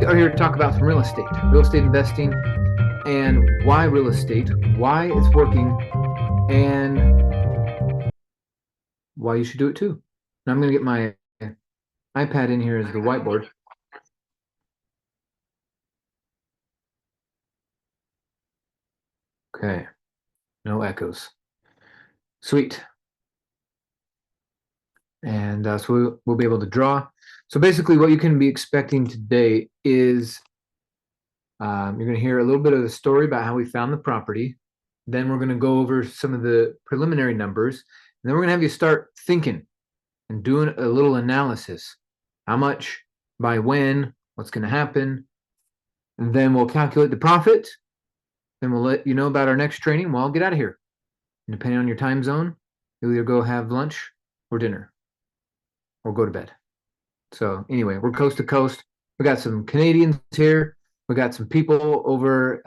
are here to talk about some real estate investing, and why real estate, why it's working, and why you should do it too. Now I'm going to get my iPad in here as the whiteboard. Okay, no echoes. Sweet. And so we'll be able to draw. So basically what you can be expecting today is you're going to hear a little bit of the story about how we found the property. Then we're going to go over some of the preliminary numbers. And then we're going to have you start thinking and doing a little analysis. How much, by when, what's going to happen. And then we'll calculate the profit. Then we'll let you know about our next training. We'll all get out of here. And depending on your time zone, you'll either go have lunch or dinner or go to bed. So anyway, we're coast to coast. We got some Canadians here. We got some people over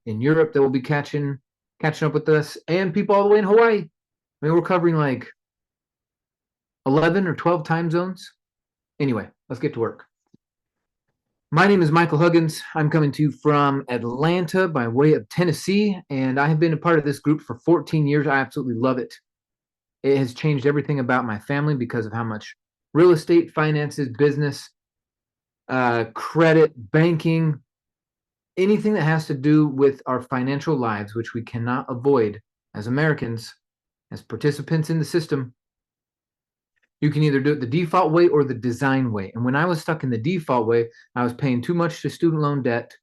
in Europe that will be catching up with us, and people all the way in Hawaii. I mean, we're covering like 11 or 12 time zones. Anyway, let's get to work. My name is Michael Huggins. I'm coming to you from Atlanta by way of Tennessee, and I have been a part of this group for 14 years. I absolutely love it. It has changed everything about my family because of how much real estate, finances, business, credit, banking, anything that has to do with our financial lives, which we cannot avoid as Americans, as participants in the system. You can either do it the default way or the design way. And when I was stuck in the default way, I was paying too much to student loan debt.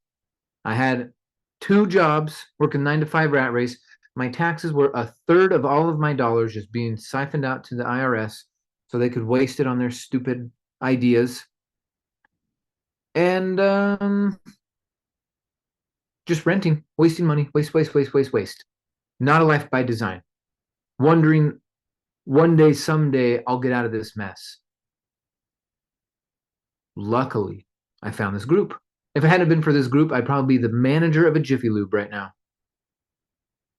I had 2 jobs, working 9 to 5 rat race. My taxes were a third of all of my dollars just being siphoned out to the IRS so they could waste it on their stupid ideas. And just renting, wasting money, waste. Not a life by design. Wondering one day, someday, I'll get out of this mess. Luckily, I found this group. If it hadn't been for this group, I'd probably be the manager of a Jiffy Lube right now.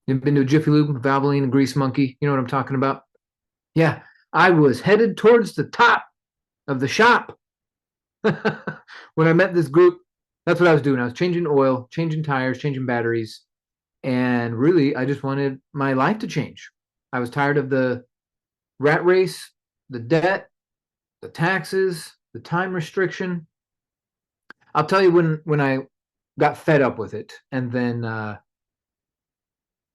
You've been to a Jiffy Lube, Valvoline, Grease Monkey? You know what I'm talking about? Yeah, I was headed towards the top of the shop. When I met this group, that's what I was doing. I was changing oil, changing tires, changing batteries. And really, I just wanted my life to change. I was tired of the rat race, the debt, the taxes, the time restriction. I'll tell you when I got fed up with it, and then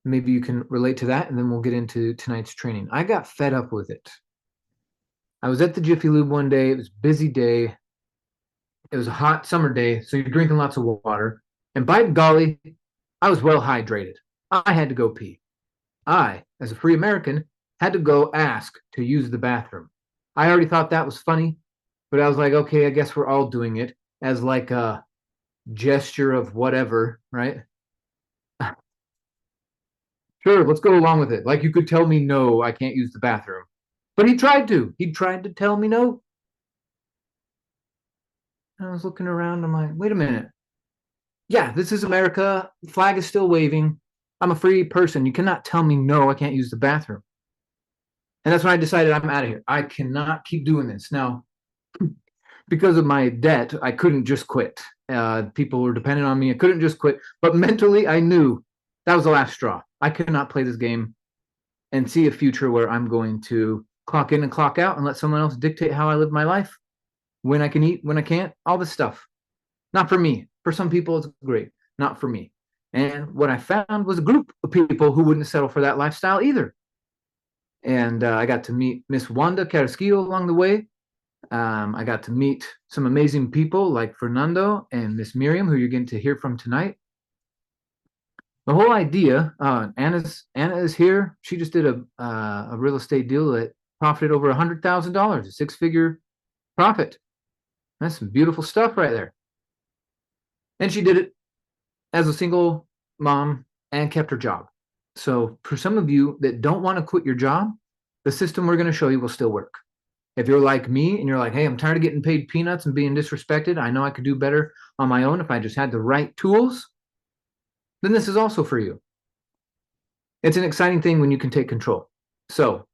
maybe you can relate to that, and then we'll get into tonight's training. I got fed up with it. I was at the Jiffy Lube one day. It was a busy day. It was a hot summer day, so you're drinking lots of water. And by golly, I was well hydrated. I had to go pee. I, as a free American, had to go ask to use the bathroom. I already thought that was funny, but I was like, okay, I guess we're all doing it as like a gesture of whatever, right? Sure, let's go along with it. Like you could tell me no, I can't use the bathroom. But he tried to. He tried to tell me no. I was looking around. I'm like, wait a minute. Yeah, this is America. The flag is still waving. I'm a free person. You cannot tell me no, I can't use the bathroom. And that's when I decided I'm out of here. I cannot keep doing this. Now, because of my debt, I couldn't just quit. People were dependent on me. I couldn't just quit. But mentally, I knew that was the last straw. I could not play this game and see a future where I'm going to clock in and clock out and let someone else dictate how I live my life, when I can eat, when I can't, all this stuff. Not for me. For some people, it's great. Not for me. And what I found was a group of people who wouldn't settle for that lifestyle either. And I got to meet Miss Wanda Carrasquillo along the way. I got to meet some amazing people like Fernando and Miss Miriam, who you're getting to hear from tonight. The whole idea, Anna is here. She just did a real estate deal that profited over $100,000, a 6-figure profit. That's some beautiful stuff right there. And she did it as a single mom and kept her job. So for some of you that don't want to quit your job, the system we're going to show you will still work. If you're like me and you're like, hey, I'm tired of getting paid peanuts and being disrespected, I know I could do better on my own if I just had the right tools, then this is also for you. It's an exciting thing when you can take control. So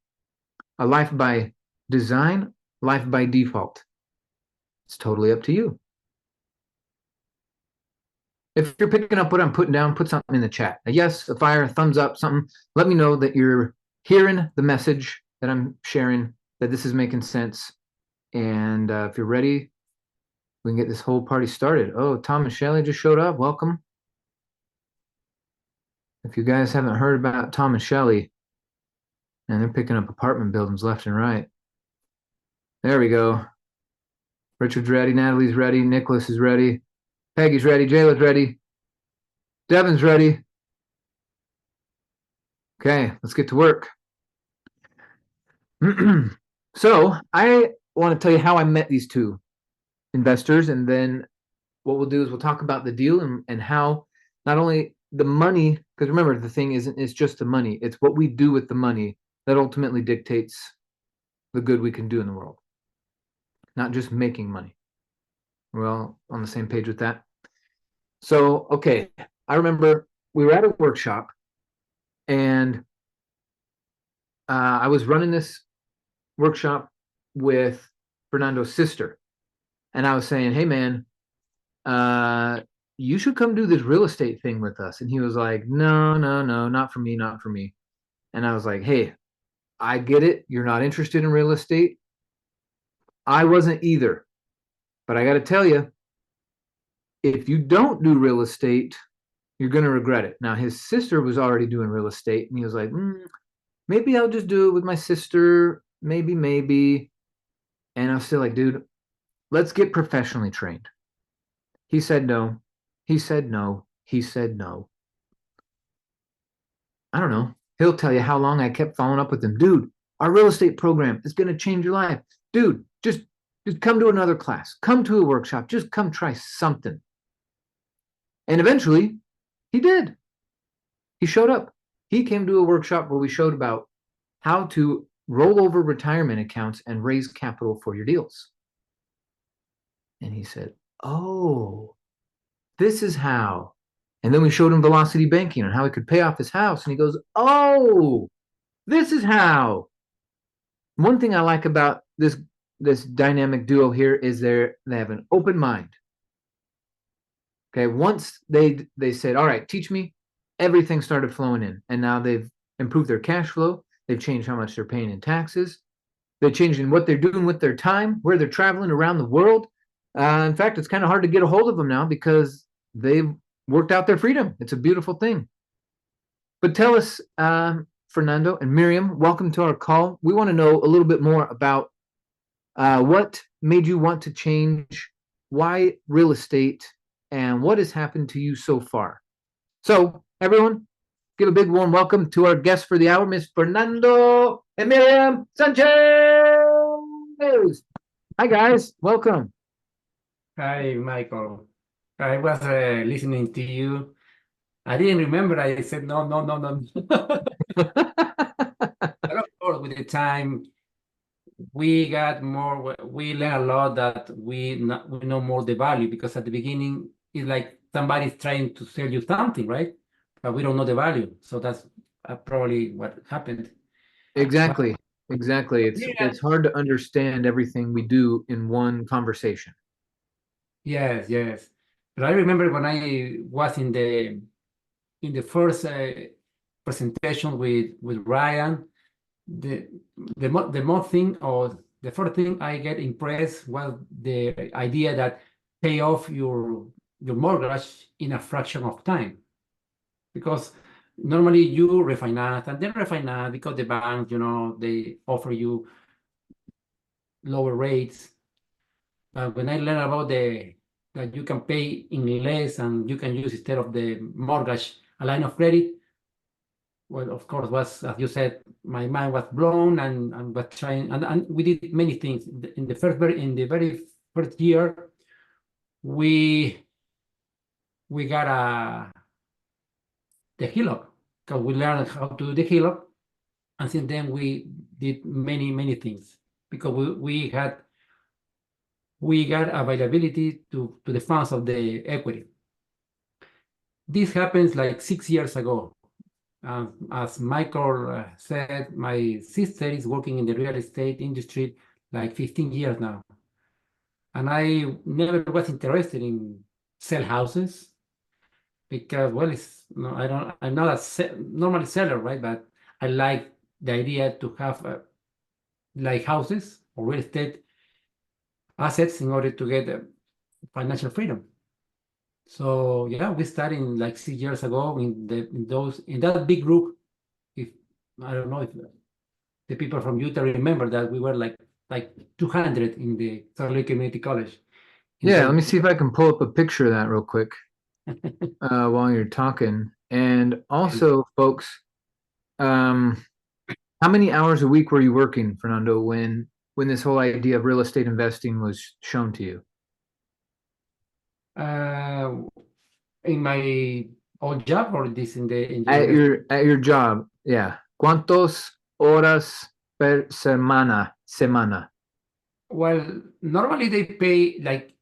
a life by design, life by default. It's totally up to you. If you're picking up what I'm putting down, put something in the chat. A yes, a fire, a thumbs up, something. Let me know that you're hearing the message that I'm sharing, that this is making sense. And if you're ready, we can get this whole party started. Oh, Tom and Shelley just showed up. Welcome. If you guys haven't heard about Tom and Shelley, and they're picking up apartment buildings left and right. There we go. Richard's ready. Natalie's ready. Nicholas is ready. Peggy's ready. Jayla's ready. Devin's ready. Okay, let's get to work. So I want to tell you how I met these two investors, and then what we'll do is we'll talk about the deal and how not only the money, because remember, the thing isn't it's just the money, it's what we do with the money that ultimately dictates the good we can do in the world, not just making money. We're all on the same page with that. So, okay, I remember we were at a workshop, and I was running this workshop with Fernando's sister, and I was saying, hey man, you should come do this real estate thing with us. And he was like, no, not for me, not for me. And I was like, hey, I get it. You're not interested in real estate. I wasn't either. But I got to tell you, if you don't do real estate, you're going to regret it. Now, his sister was already doing real estate, and he was like, maybe I'll just do it with my sister. Maybe. And I was still like, dude, let's get professionally trained. He said no. He said no. He said no. I don't know. He'll tell you how long I kept following up with him. Dude, our real estate program is going to change your life. Dude, just come to another class. Come to a workshop. Just come try something. And eventually, he did. He showed up. He came to a workshop where we showed about how to roll over retirement accounts and raise capital for your deals. And he said, oh, this is how. And then we showed him velocity banking and how he could pay off his house. And he goes, oh, this is how. One thing I like about this dynamic duo here is they have an open mind. Okay, once they said, all right, teach me, everything started flowing in. And now they've improved their cash flow. They've changed how much they're paying in taxes. They're changing what they're doing with their time, where they're traveling around the world. In fact, it's kind of hard to get a hold of them now because they've worked out their freedom. It's a beautiful thing. But tell us, Fernando and Miriam, welcome to our call. We want to know a little bit more about what made you want to change, why real estate, and what has happened to you so far. So, everyone, give a big warm welcome to our guest for the hour, Miss Fernando and Miriam Sanchez. Hi, guys. Welcome. Hi, Michael. I was listening to you. I didn't remember. I said no. But of course, with the time, we got more. We learn a lot that we know more the value, because at the beginning it's like somebody's trying to sell you something, right? But we don't know the value. So that's probably what happened. Exactly. Yeah. It's hard to understand everything we do in one conversation. Yes. But I remember when I was in the first presentation with Ryan, the most thing, or the first thing I get impressed was the idea that pay off your mortgage in a fraction of time, because normally you refinance and then refinance because the bank, they offer you lower rates. But when I learned about that you can pay in less and you can use, instead of the mortgage, a line of credit, well, of course, was, as you said, my mind was blown, and was trying, and we did many things. In the very first year, we got the HELOC, because we learned how to do the HELOC, and since then we did many things, because we got availability to the funds of the equity. This happens like 6 years ago. As Michael said, my sister is working in the real estate industry like 15 years now. And I never was interested in sell houses. because, well, it's no, I'm not a normally seller, right? But I like the idea to have like houses or real estate assets in order to get financial freedom. So yeah, we started like 6 years ago in that big group. If I don't know if the people from Utah remember that we were like 200 in the Salt Lake Community College. Yeah, let me see if I can pull up a picture of that real quick while you're talking. And also, folks, how many hours a week were you working, Fernando, when this whole idea of real estate investing was shown to you? In my old job or this in the At your job, yeah. ¿Cuántos horas per semana? Well, normally they pay like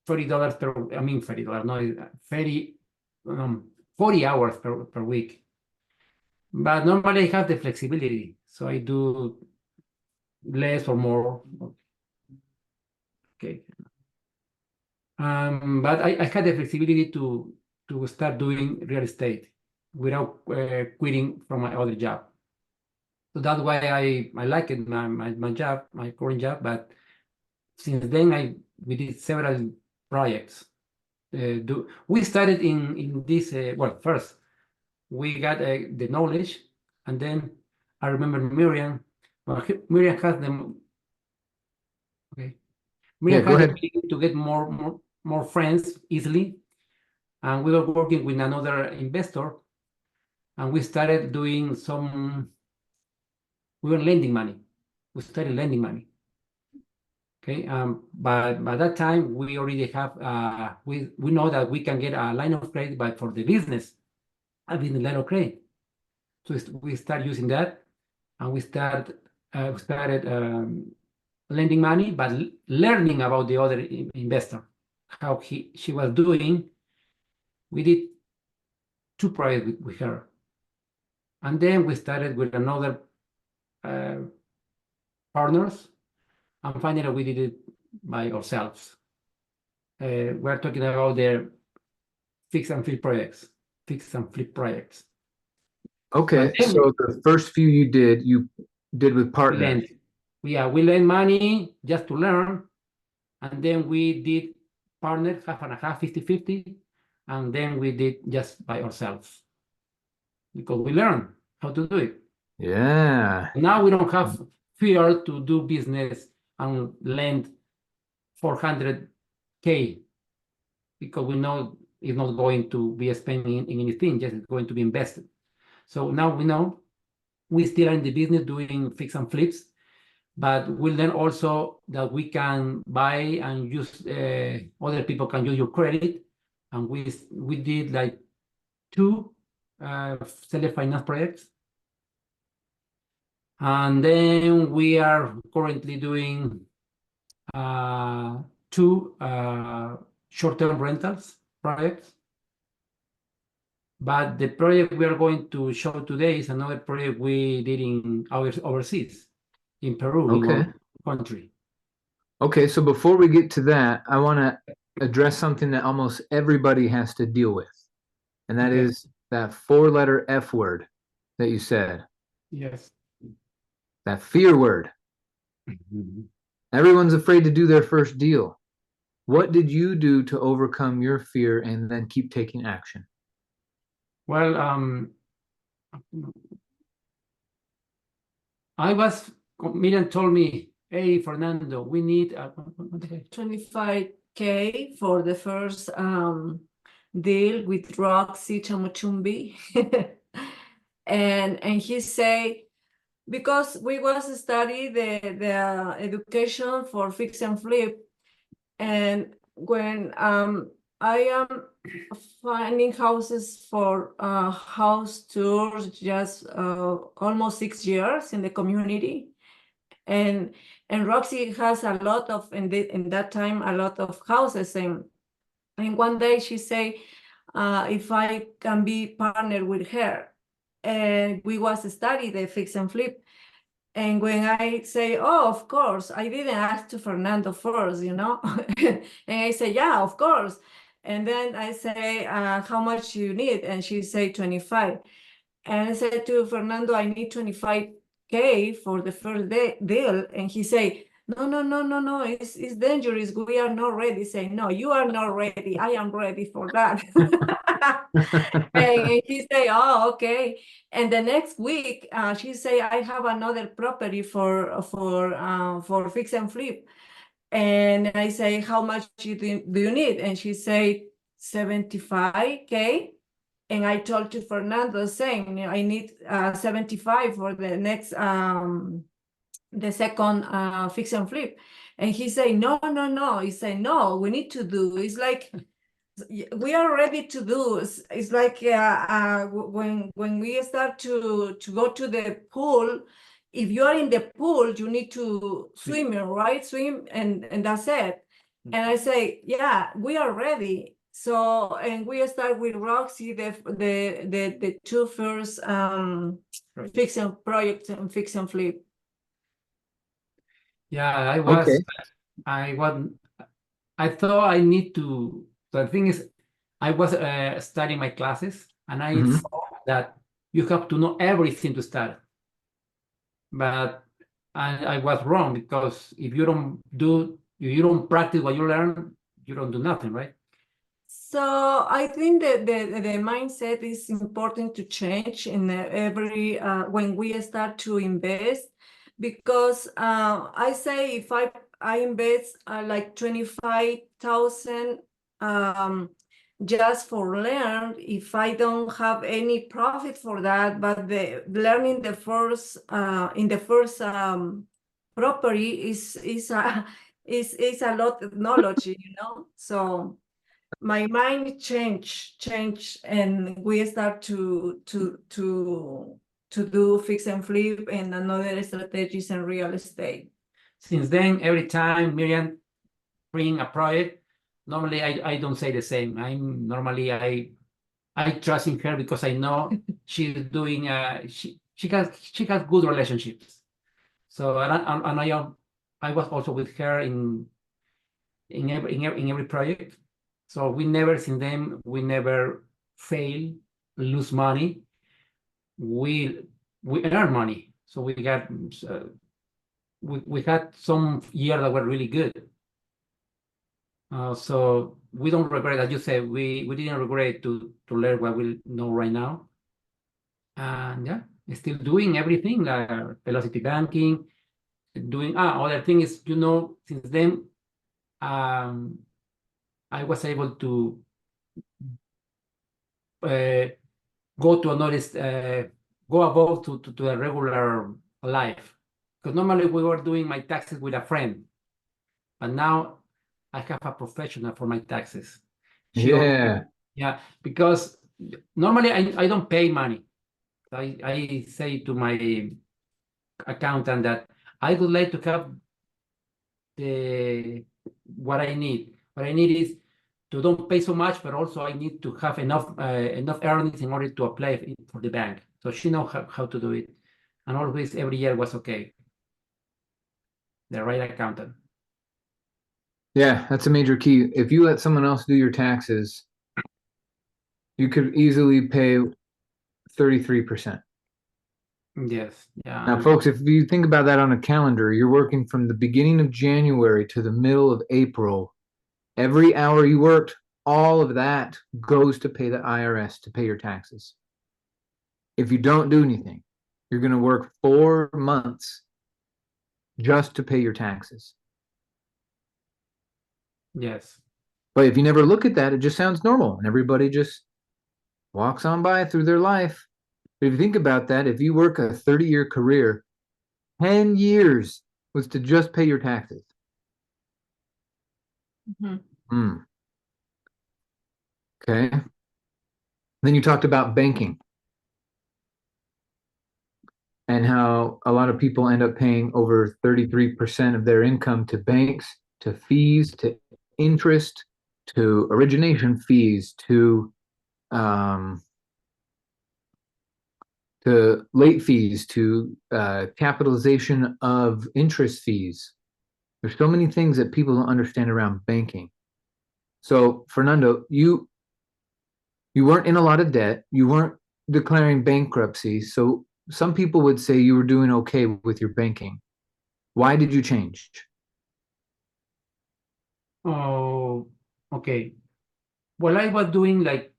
$30 per, I mean $30, no, 30, 40 hours per week. But normally I have the flexibility, so I do less or more. Okay. But I had the flexibility to start doing real estate without quitting from my other job. So that's why I like it, my job, my current job. But since then we did several projects. We started in this well, first we got the knowledge, and then I remember Miriam. Well, Miriam has the okay. Miriam Go has the ahead. ability to get more friends easily, and we were working with another investor, and we started doing we were lending money. We started lending money. Okay, but by that time we already have we know that we can get a line of credit, but for the business, a business line of credit. So we start using that, and we started lending money, but learning about the other investor, how she was doing. We did 2 projects with her, and then we started with another partners, and finally we did it by ourselves. We're talking about their fix and flip projects. Okay, Then so the first few you did with we partners. lend. We lend money just to learn, and then we did partner half and a half, 50-50, and then we did just by ourselves because we learned how to do it. Yeah. Now we don't have fear to do business and lend 400K because we know it's not going to be spending in anything, just it's going to be invested. So now we know we still are in the business doing fix and flips, but we learn also that we can buy and use, other people can use your credit. And we did like 2 seller finance projects. And then we are currently doing 2 short-term rentals projects. But the project we are going to show today is another project we did in overseas, in Peru, in our country. Okay, so before we get to that, I want to address something that almost everybody has to deal with, and that is that 4-letter F word that you said, Yes. that fear word. Everyone's afraid to do their first deal. What did you do to overcome your fear and then keep taking action? Well, Miriam told me, hey, Fernando, we need 25K for the first deal with Roxy Chamuchumbi. and he say, because we was study the education for fix and flip, and when I am finding houses for house tours just almost 6 years in the community, and Roxy has a lot of in that time a lot of houses, and one day she say if I can be partnered with her, and we was study the fix and flip. And when I say, oh, of course, I didn't ask to Fernando first, and I say, yeah, of course. And then I say, how much you need? And she say 25. And I said to Fernando, I need 25K for the first deal. And he say, no, it's dangerous. We are not ready. Say, no, you are not ready. I am ready for that. And he say, oh, okay. And the next week, she say, I have another property for fix and flip. And I say, how much do you need? And she say, 75K. And I told to Fernando saying, I need 75 for the next, the second fix and flip. And he say, no. He say, no, we need to do. It's like, we are ready to do. It's like when we start to go to the pool, if you are in the pool, you need to swim, right? Swim, and that's it. And I say, yeah, we are ready. So, and we start with Roxy, the two first fix and projects and fix and flip. Yeah, Okay. I thought I need to. The thing is, I was studying my classes, and I Mhm. thought that you have to know everything to start. But I was wrong, because if you don't practice what you learn, you don't do nothing, right? So I think that the mindset is important to change in every when we start to invest, because I say if I invest like 25,000 just for learn, if I don't have any profit for that, but the learning the first in the first property is is a lot of knowledge, you know. So my mind changed, and we start to do fix and flip and another strategies in real estate. Since then, every time Miriam bring a project, normally I don't say the same. I trust in her, because I know she's doing she has good relationships. So I was also with her in every project. So we never fail, lose money. We earn money. So we had some years that were really good. So we don't regret, as you said, we didn't regret to learn what we know right now. And yeah, still doing everything, velocity banking, doing other thing is, since then I was able to go to another go above to a regular life, because normally we were doing my taxes with a friend, but now I have a professional for my taxes. Yeah, because normally I don't pay money. I say to my accountant that I would like to have what I need. What I need is to don't pay so much, but also I need to have enough earnings in order to apply for the bank. So she knows how to do it, and always every year was okay. The right accountant. Yeah, that's a major key. If you let someone else do your taxes, you could easily pay 33%. Yes. Yeah. Now, folks, if you think about that on a calendar, you're working from the beginning of January to the middle of April. Every hour you worked, all of that goes to pay the IRS, to pay your taxes. If you don't do anything, you're going to work 4 months just to pay your taxes. Yes. But if you never look at that, it just sounds normal, and everybody just walks on by through their life. But if you think about that, if you work a 30-year career, 10 years was to just pay your taxes. Okay. Then you talked about banking and how a lot of people end up paying over 33% of their income to banks, to fees, to interest, to origination fees, to late fees, to capitalization of interest fees. There's so many things that people don't understand around banking. So Fernando, you weren't in a lot of debt. You weren't declaring bankruptcy. So some people would say you were doing okay with your banking. Why did you change? Oh, okay. Well, I was doing like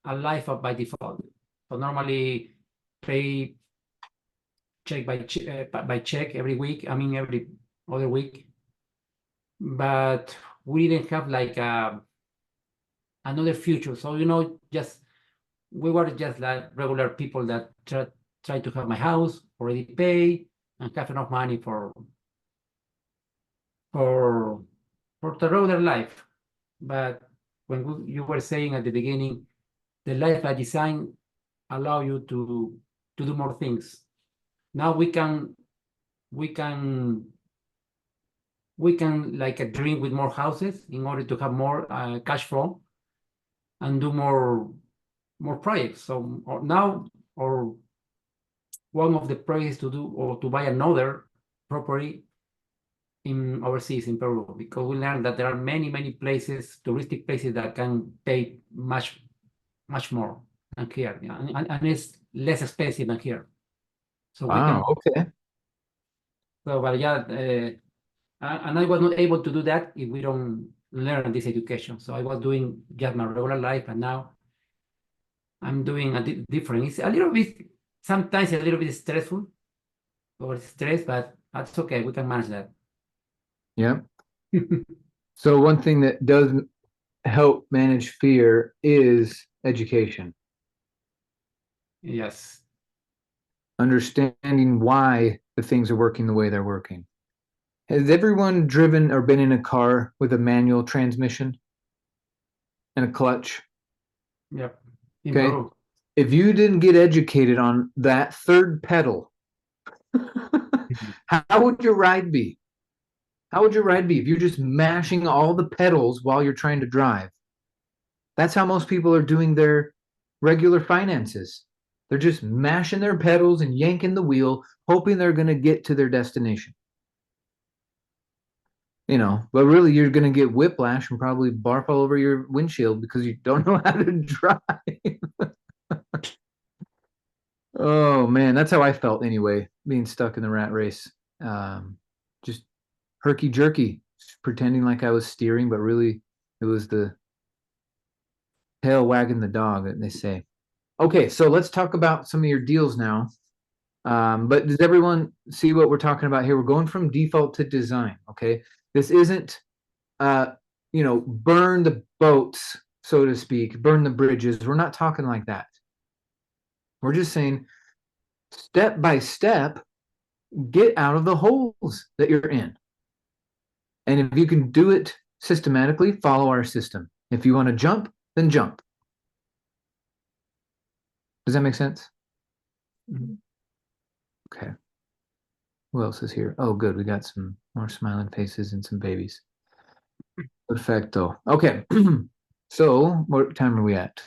a life by default. So normally pay check by check every week. I mean every other week. But we didn't have like another future. So just we were just like regular people that try to have my house already paid and have enough money for the regular life. But when you were saying at the beginning, the life I design allow you to do more things. Now we can like dream with more houses in order to have more cash flow and do more projects. So or one of the projects to do or to buy another property in overseas in Peru, because we learned that there are many places, touristic places that can pay much more than here, yeah, and it's less expensive than here. So we can. Wow, okay. So, but yeah, and I was not able to do that if we don't learn this education. So I was doing just my regular life, and now I'm doing a different. It's a little bit, sometimes a little bit stressful or stress, but that's okay. We can manage that. Yeah. So one thing that does help manage fear is education. Yes. Understanding why the things are working the way they're working. Has everyone driven or been in a car with a manual transmission and a clutch? Yep. In Okay. Peru. If you didn't get educated on that third pedal, how would your ride be? How would your ride be if you're just mashing all the pedals while you're trying to drive? That's how most people are doing their regular finances. They're just mashing their pedals and yanking the wheel, hoping they're going to get to their destination. But really you're going to get whiplash and probably barf all over your windshield because you don't know how to drive. Oh man, that's how I felt anyway, being stuck in the rat race. Just herky jerky, pretending like I was steering, but really it was the tail wagging the dog, that they say. Okay, so let's talk about some of your deals now. But does everyone see what we're talking about here? We're going from default to design. Okay, this isn't burn the boats, so to speak, burn the bridges. We're not talking like that. We're just saying step by step, get out of the holes that you're in. And if you can do it systematically, follow our system. If you want to jump, then jump. Does that make sense? Mm-hmm. Okay. Who else is here? Oh, good. We got some more smiling faces and some babies. Perfecto. Okay. So what time are we at?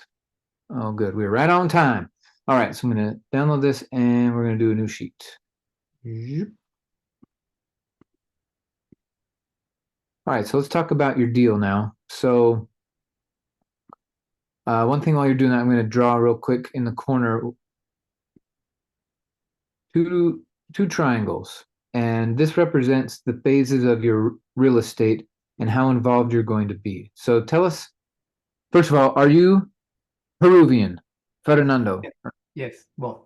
Oh, good. We're right on time. All right. So I'm going to download this and we're going to do a new sheet. All right. So let's talk about your deal now. So one thing while you're doing that, I'm going to draw real quick in the corner two triangles. And this represents the phases of your real estate and how involved you're going to be. So tell us, first of all, are you Peruvian, Fernando? Yes, both.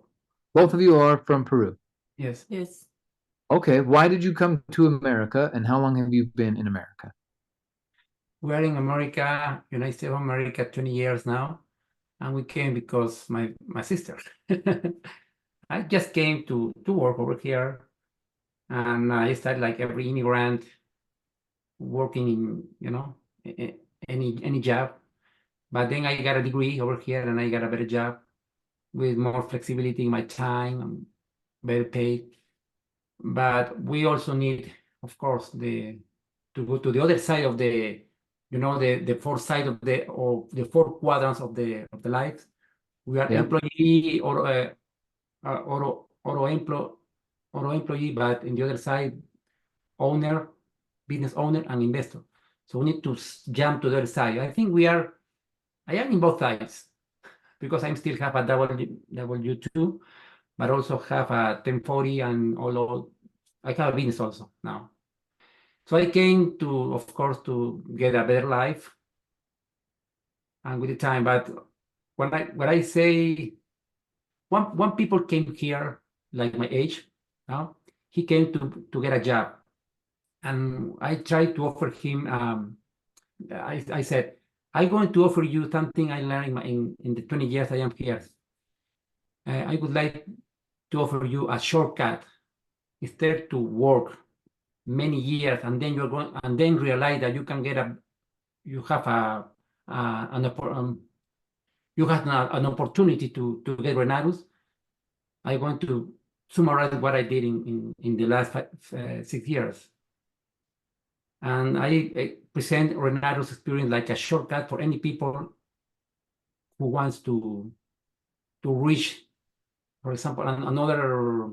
Both of you are from Peru. Yes. Yes. Okay, why did you come to America and how long have you been in America? We are in America, United States of America, 20 years now. And we came because my sister. I just came to work over here. And I started like every immigrant working in, any job. But then I got a degree over here and I got a better job with more flexibility in my time and better paid. But we also need, of course, to go to the other side of the fourth side of the four quadrants of the life. We are employee or employee, but in the other side, owner, business owner, and investor. So we need to jump to the other side. I think I am in both sides because I still have a W2, but also have a 1040 and I have a business also now. So I came to, of course, to get a better life and with the time. But when I say one people came here like my age now, he came to get a job, and I tried to offer him. I said, I'm going to offer you something I learned in the 20 years I am here. I would like to offer you a shortcut instead to work many years and then realize that you can get you have an opportunity to get Renatus. I want to summarize what I did in the last 6 years. And I present Renatus experience like a shortcut for any people who wants to reach, for example, another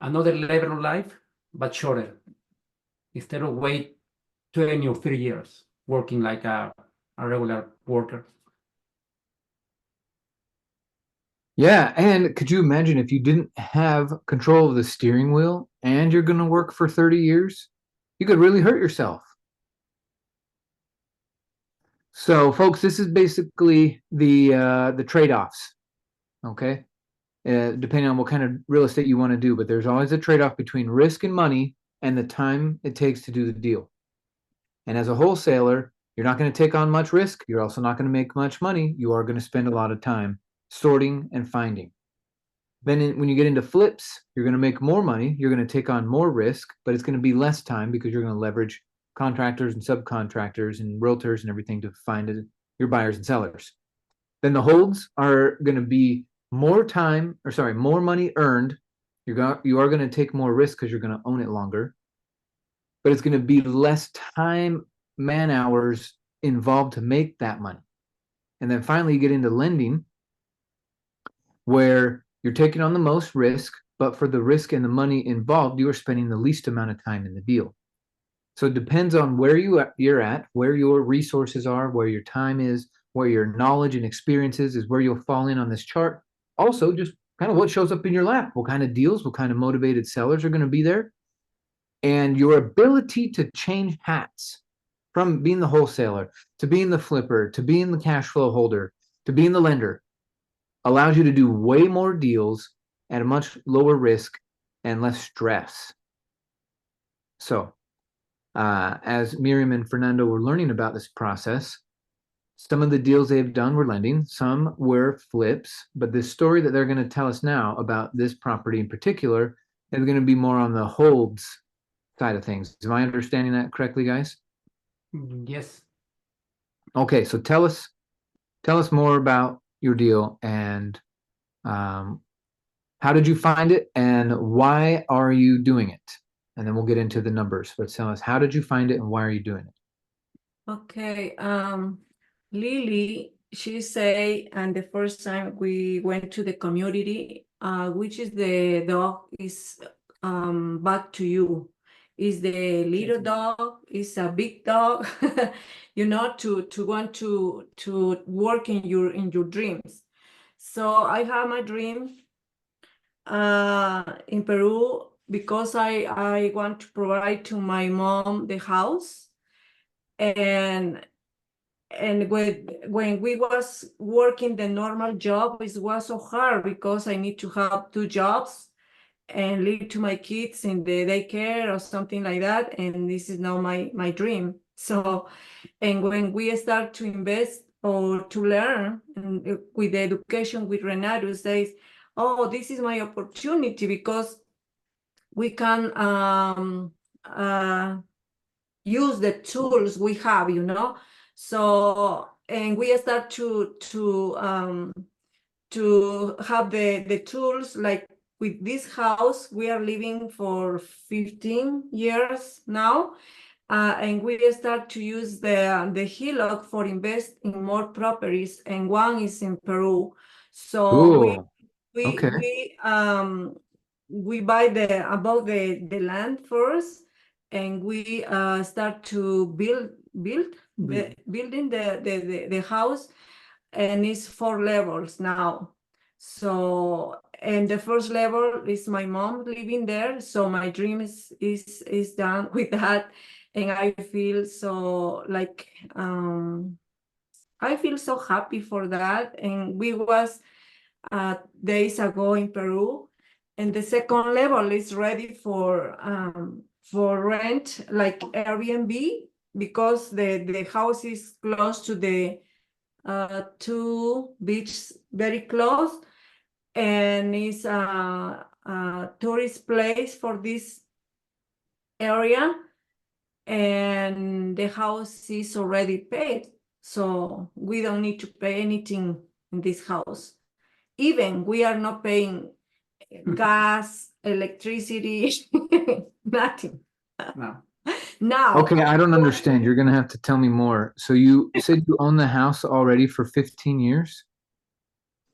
level of life, but shorter, instead of wait 20 or 30 years working like a regular worker. Yeah, and could you imagine if you didn't have control of the steering wheel and you're going to work for 30 years? You could really hurt yourself. So, folks, this is basically the trade-offs, okay? Depending on what kind of real estate you want to do, but there's always a trade-off between risk and money and the time it takes to do the deal. And as a wholesaler, you're not going to take on much risk. You're also not going to make much money. You are going to spend a lot of time sorting and finding. Then when you get into flips, you're going to make more money. You're going to take on more risk, but it's going to be less time because you're going to leverage contractors and subcontractors and realtors and everything to find your buyers and sellers. Then the holds are going to be more money earned. You are going to take more risk because you're going to own it longer, but it's going to be less time, man hours involved to make that money. And then finally you get into lending, where you're taking on the most risk, but for the risk and the money involved, you are spending the least amount of time in the deal. So it depends on where you're at, where your resources are, where your time is, where your knowledge and experience is where you'll fall in on this chart. Also, just kind of what shows up in your lap, what kind of deals, what kind of motivated sellers are going to be there, and your ability to change hats from being the wholesaler to being the flipper to being the cash flow holder to being the lender allows you to do way more deals at a much lower risk and less stress. So, as Miriam and Fernando were learning about this process, some of the deals they've done were lending, some were flips, but the story that they're going to tell us now about this property in particular is going to be more on the holds side of things. Am I understanding that correctly, guys? Yes. Okay, so tell us more about your deal and how did you find it and why are you doing it? And then we'll get into the numbers, but tell us, how did you find it and why are you doing it? Okay, Lily, she say, and the first time we went to the community, which is the dog is back to you. Is the little dog, is a big dog, you know, to want to work in your dreams. So I have my dream in Peru because I want to provide to my mom the house, and when we was working the normal job, it was so hard because I need to have 2 jobs and leave to my kids in the daycare or something like that, and this is now my dream. So, and when we start to invest or to learn with the education with Renato says, oh, this is my opportunity because we can use the tools we have, you know. So, and we start to have the tools. Like with this house, we are living for 15 years now, and we start to use the HELOC for invest in more properties, and one is in Peru. So Cool. Okay. we buy the land first, and we start to building the house, and it's 4 levels now. So, and the first level is my mom living there. So my dream is done with that, and I feel so like I feel so happy for that. And we was days ago in Peru, and the second level is ready for rent, like Airbnb, because the house is close to the two beaches, very close, and it's a tourist place for this area, and the house is already paid, so we don't need to pay anything in this house. Even we are not paying gas, electricity, nothing. No. Now, Okay, I don't understand. You're gonna have to tell me more. So you said you own the house already for 15 years?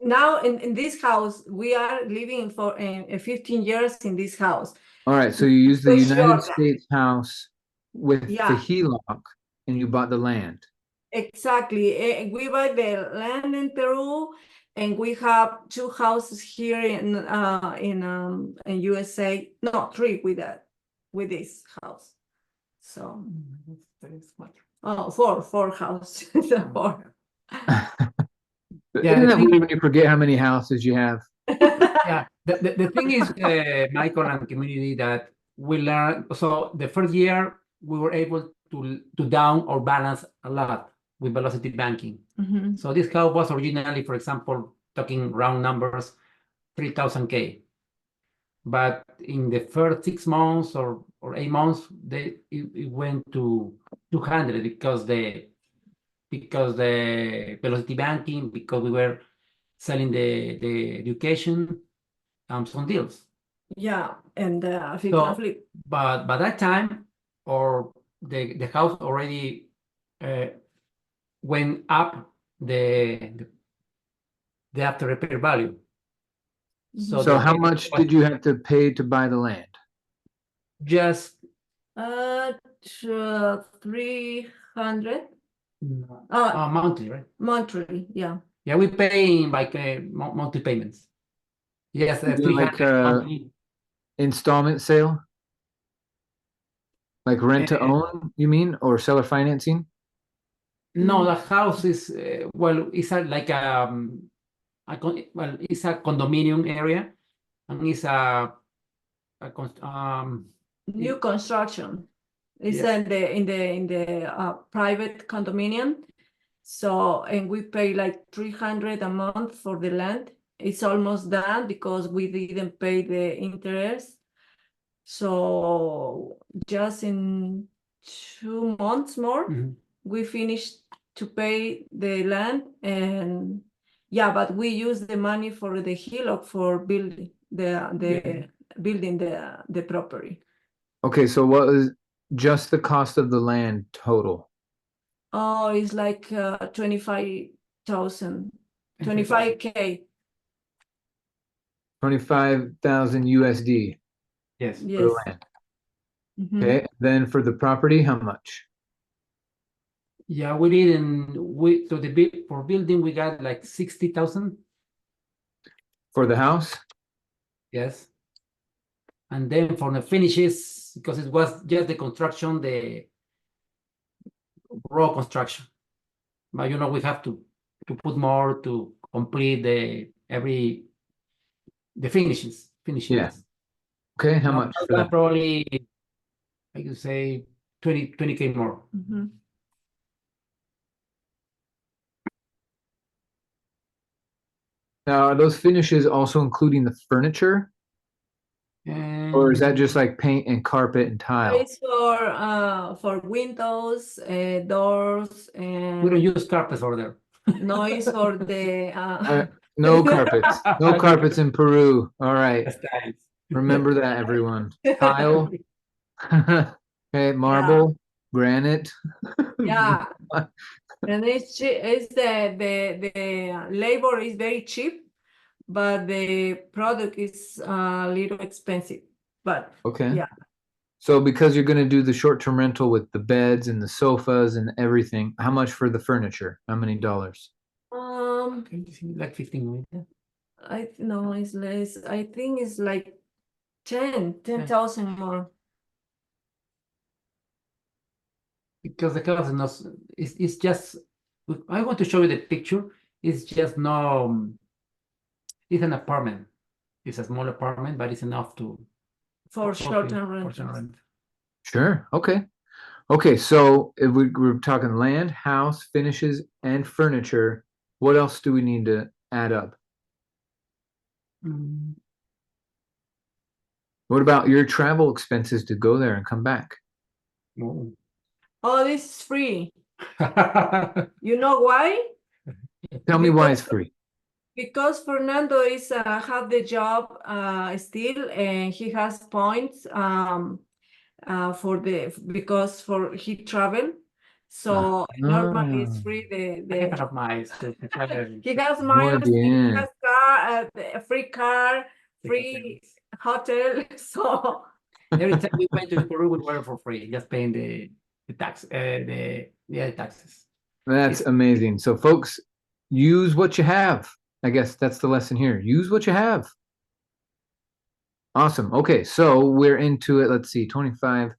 now in this house, we are living for 15 years in this house. All right, so you used the For United sure. States house with the Yeah. HELOC and you bought the land. Exactly. We buy the land in Peru, and we have 2 houses here in USA. No, 3 with this house. So oh, 4 houses. 4. Yeah, Isn't the that thing- weird when you forget how many houses you have? Yeah, the thing is, Michael and community, that we learn. So the first year we were able to down or balance a lot with velocity banking. Mhm. So this house was originally, for example, talking round numbers, 3,000K. But in the first 6 months or 8 months, it went to 200 because the velocity banking, because we were selling the education, some deals. Yeah, and fix So- and flip. But by that time, or the house already went up the after repair value. So the- how much did you have to pay to buy the land? Just 300 monthly, right? monthly. Yeah. Yeah, we pay like monthly payments. Yes, You do like 300 monthly. installment sale? Like rent to own, you mean, or seller financing? No, the house is well, it's like it's a condominium area, and it's New construction. It's Yes. in the private condominium. So, and we pay like 300 a month for the land. It's almost done because we didn't pay the interest. So just in 2 months more, Mhm. we finished to pay the land, and yeah, but we use the money for the HELOC for building building the property. Okay, so what is just the cost of the land total? Oh, it's like 25,000, 25K. 25,000 USD Yes. for the Yes. land. Mhm. Okay, then for the property, how much? Yeah, we did, and so for building we got like 60,000. For the house? Yes. And then for the finishes, because it was just the construction, the raw construction. But we have to put more to complete the finishes. Yeah. Okay, how much for that? Probably, I could say 20K more. Mhm. Now, are those finishes also including the furniture? Or is that just like paint and carpet and tile? It's for windows, doors, We and don't use carpets over there. noise for the No carpets. No carpets in Peru. All right. That's nice. Remember that, everyone. Tile. Okay, marble, granite. Yeah, and it's the labor is very cheap, but the product is a little expensive. But Okay. yeah. So because you're going to do the short-term rental with the beds and the sofas and everything, how much for the furniture? How many dollars? Like 15 million. No, it's less. I think it's like 10,000 more. Because the house is not, it's just, I want to show you the picture. It's just no, it's an apartment. It's a small apartment, but it's enough to For short-term for rentals. rent. Sure. Okay. Okay. So if we're talking land, house, finishes, and furniture, what else do we need to add up? Mm. What about your travel expenses to go there and come back? Oh. Oh, this is free. You know why? Tell me why it's free. Because Fernando is have the job still, and he has points for he travel. So normally it's free. I have miles to travel. He has Muy miles. He bien. has car, a free car, free hotel. So Every time we went to Peru, we were for free, just paying the tax, the taxes. That's amazing. So folks, use what you have. I guess that's the lesson here. Use what you have. Awesome. Okay, so we're into it. Let's see, 25,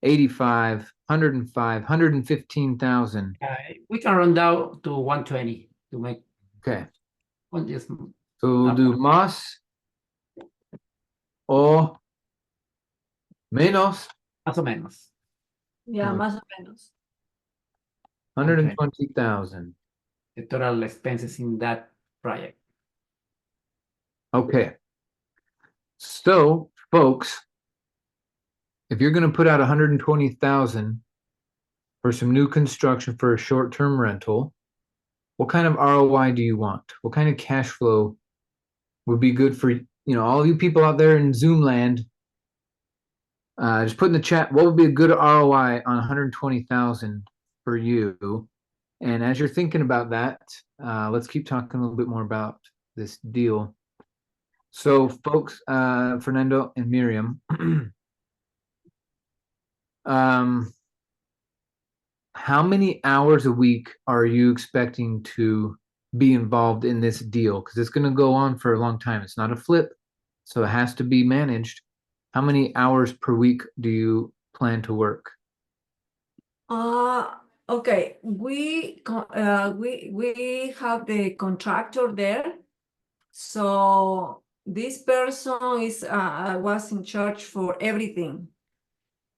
85, 105, 115,000. We can run down to 120 to make Okay, one just so we'll do más o menos más o menos. yeah, Mm. más o menos. 120,000. The total expenses in that project. Okay. So, folks, if you're going to put out 120,000 for some new construction for a short-term rental, what kind of ROI do you want? What kind of cash flow would be good for, all you people out there in Zoom land? Just put in the chat, what would be a good ROI on 120,000 for you? And as you're thinking about that, let's keep talking a little bit more about this deal. So, folks, Fernando and Miriam, how many hours a week are you expecting to be involved in this deal? Because it's going to go on for a long time. It's not a flip, so it has to be managed. How many hours per week do you plan to work? Okay. We have the contractor there. So this person was in charge for everything.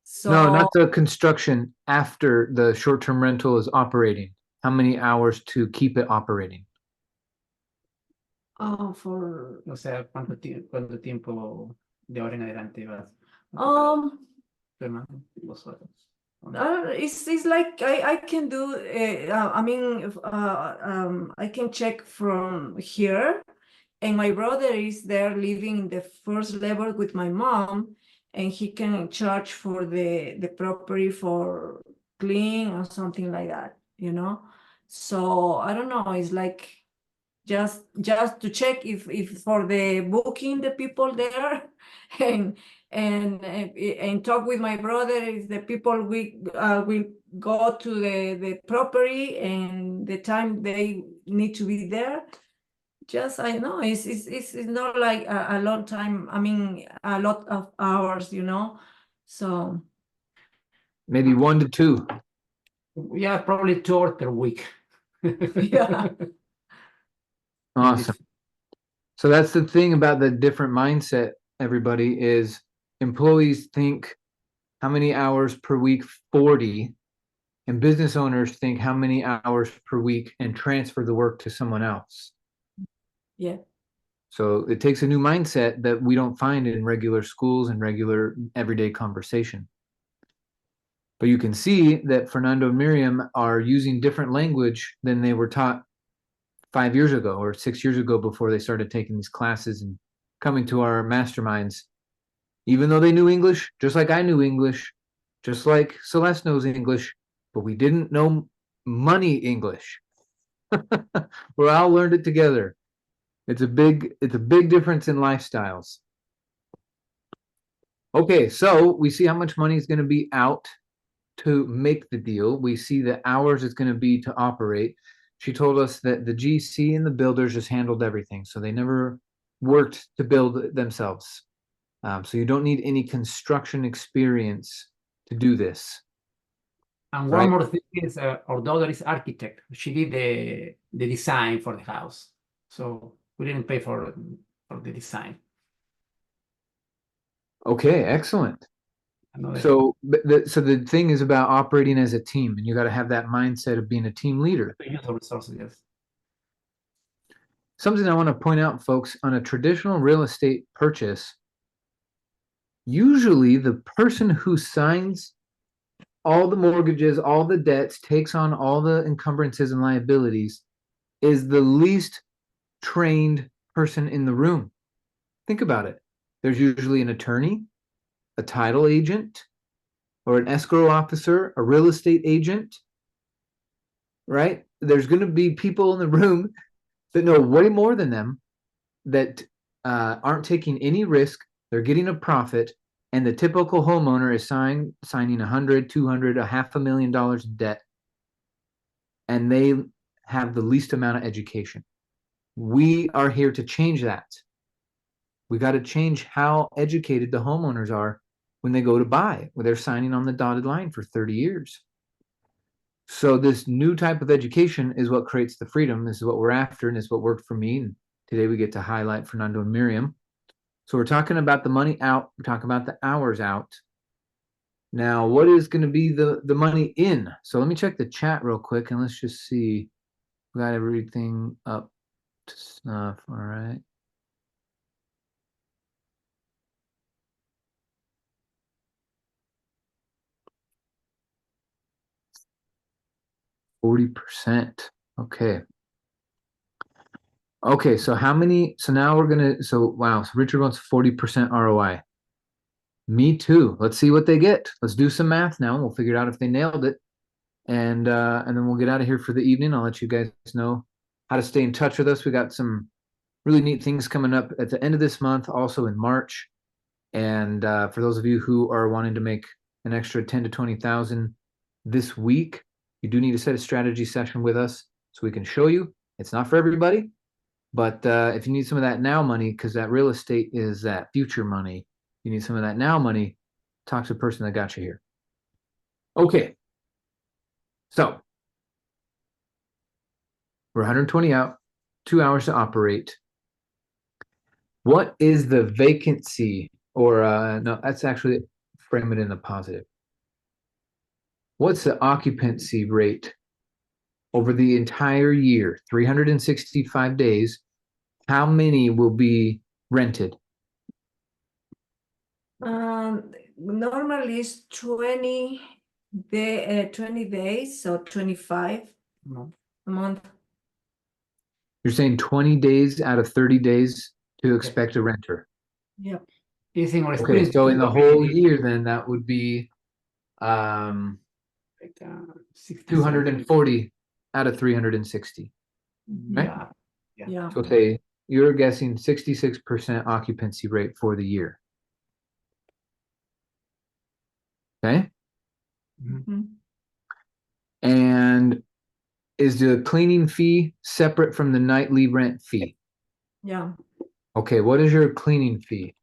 So No, not the construction after the short-term rental is operating. How many hours to keep it operating? for O sea, ¿cuánto tiempo de ahora en adelante vas? Fernando, vosotros. It's like I can do I mean I can check from here, and my brother is there living in the first level with my mom, and he can charge for the property for clean or something like that, so I don't know, it's like just to check if for the booking the people there and talk with my brother if the people will go to the property and the time they need to be there. Just I know it's not like a long time. I mean a lot of hours, so Maybe 1 to 2. Yeah, probably 2 hours per week. yeah. Awesome. So that's the thing about the different mindset, everybody, is employees think how many hours per week? 40. And business owners think how many hours per week and transfer the work to someone else. Yeah. So it takes a new mindset that we don't find in regular schools and regular everyday conversation. But you can see that Fernando and Miriam are using different language than they were taught 5 years ago or 6 years ago before they started taking these classes and coming to our masterminds. Even though they knew English, just like I knew English, just like Celeste knows English, but we didn't know money English. We all learned it together. It's a big difference in lifestyles. Okay, so we see how much money is going to be out to make the deal. We see the hours it's going to be to operate. She told us that the GC and the builders just handled everything, so they never worked to build themselves. So you don't need any construction experience to do this. And Right. one more thing is our daughter is architect. She did the design for the house, so we didn't pay for the design. Okay, excellent. Another So the thing is about operating as a team, and you got to have that mindset of being a team leader. use of resources, yes. Something I want to point out, folks, on a traditional real estate purchase, usually the person who signs all the mortgages, all the debts, takes on all the encumbrances and liabilities is the least trained person in the room. Think about it. There's usually an attorney, a title agent, or an escrow officer, a real estate agent, right? There's going to be people in the room that know way more than them, that aren't taking any risk. They're getting a profit, and the typical homeowner is signing $100,000, $200,000, $500,000 in debt, and they have the least amount of education. We are here to change that. We got to change how educated the homeowners are when they go to buy, when they're signing on the dotted line for 30 years. So this new type of education is what creates the freedom. This is what we're after, and it's what worked for me. And today we get to highlight Fernando and Miriam. So we're talking about the money out. We're talking about the hours out. Now, what is going to be the money in? So let me check the chat real quick, and let's just see. We got everything up to snuff. All right. %. Okay. Okay, so how many? So now we're gonna. So wow. So Richard wants 40% ROI. Me too. Let's see what they get. Let's do some math now, and we'll figure out if they nailed it. And then we'll get out of here for the evening. I'll let you guys know how to stay in touch with us. We got some really neat things coming up at the end of this month, also in March. And for those of you who are wanting to make an extra 10 to 20,000 this week, you do need to set a strategy session with us so we can show you. It's not for everybody, but if you need some of that now money, because that real estate is that future money, you need some of that now money, talk to the person that got you here. Okay. So we're 120 out, 2 hours to operate. What is the vacancy? Or no, that's actually frame it in the positive. What's the occupancy rate over the entire year, 365 days? How many will be rented? Normally it's 20 days, so 25 a month. You're saying 20 days out of 30 days to expect a renter. Yeah. Okay, so in the whole year, then that would be 240 out of 360. Right? Yeah. So say you're guessing 66% occupancy rate for the year. Okay. And is the cleaning fee separate from the nightly rent fee? Yeah. Okay, what is your cleaning fee?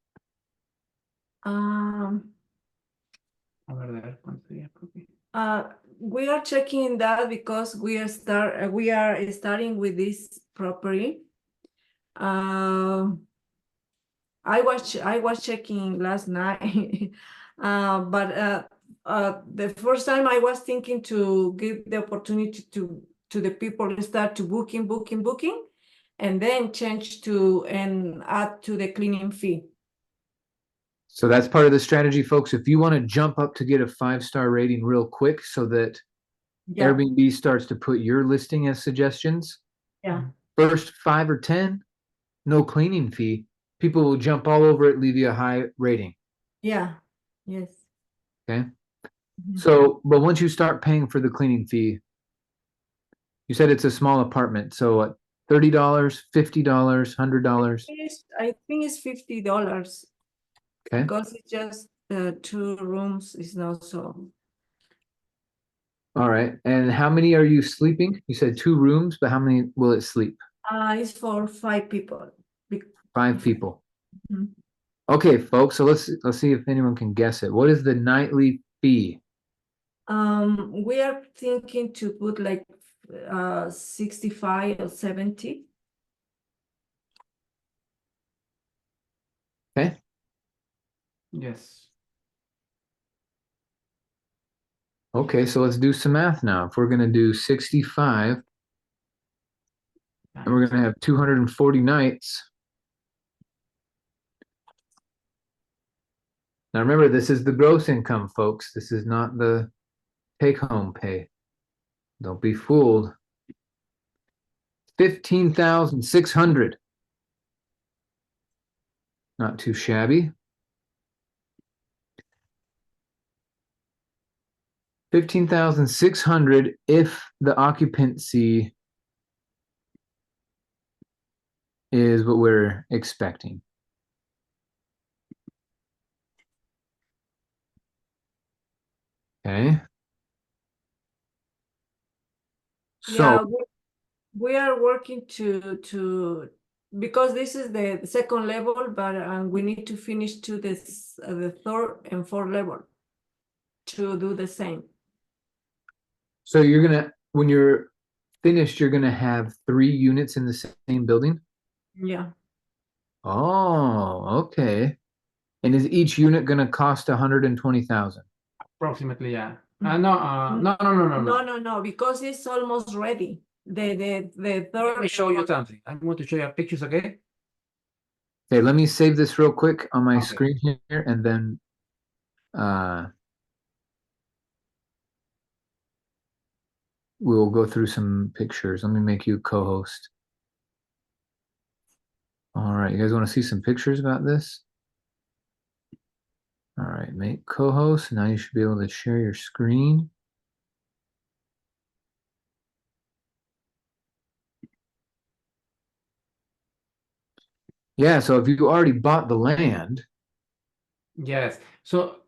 We are checking that because we are starting with this property. I was checking last night, but the first time I was thinking to give the opportunity to the people to start to booking, and then change to and add to the cleaning fee. So that's part of the strategy, folks. If you want to jump up to get a 5-star rating real quick so that Airbnb starts to put your listing as suggestions, first 5 or 10, no cleaning fee. People will jump all over it, leave you a high rating. Yeah. Yes. Okay. So, but once you start paying for the cleaning fee, you said it's a small apartment. So what, $30, $50, $100? I think it's $50. Okay. Because it's just two rooms is not so. All right. And how many are you sleeping? You said 2 rooms, but how many will it sleep? It's for 5 people. 5 people. Mhm. Okay, folks. So let's see if anyone can guess it. What is the nightly fee? We are thinking to put like 65 or 70. Okay. Yes. Okay, so let's do some math now. If we're going to do 65 and we're going to have 240 nights. Now remember, this is the gross income, folks. This is not the take-home pay. Don't be fooled. 15,600. Not too shabby. 15,600 if the occupancy is what we're expecting. Okay. Yeah, So, we are working to because this is the second level, but we need to finish to this the third and fourth level to do the same. so you're gonna, when you're finished, you're gonna have 3 units in the same building? Yeah. Oh, okay. And is each unit gonna cost 120,000? Approximately, yeah. Mhm. No. Because it's almost ready. The Let third. me show you something. I'm going to show you pictures, okay? Okay, let me save this real quick on my Okay. screen here, and then we'll go through some pictures. Let me make you co-host. All right, you guys want to see some pictures about this? All right, make co-host. Now you should be able to share your screen. Yeah, so if you already bought the land, Yes. So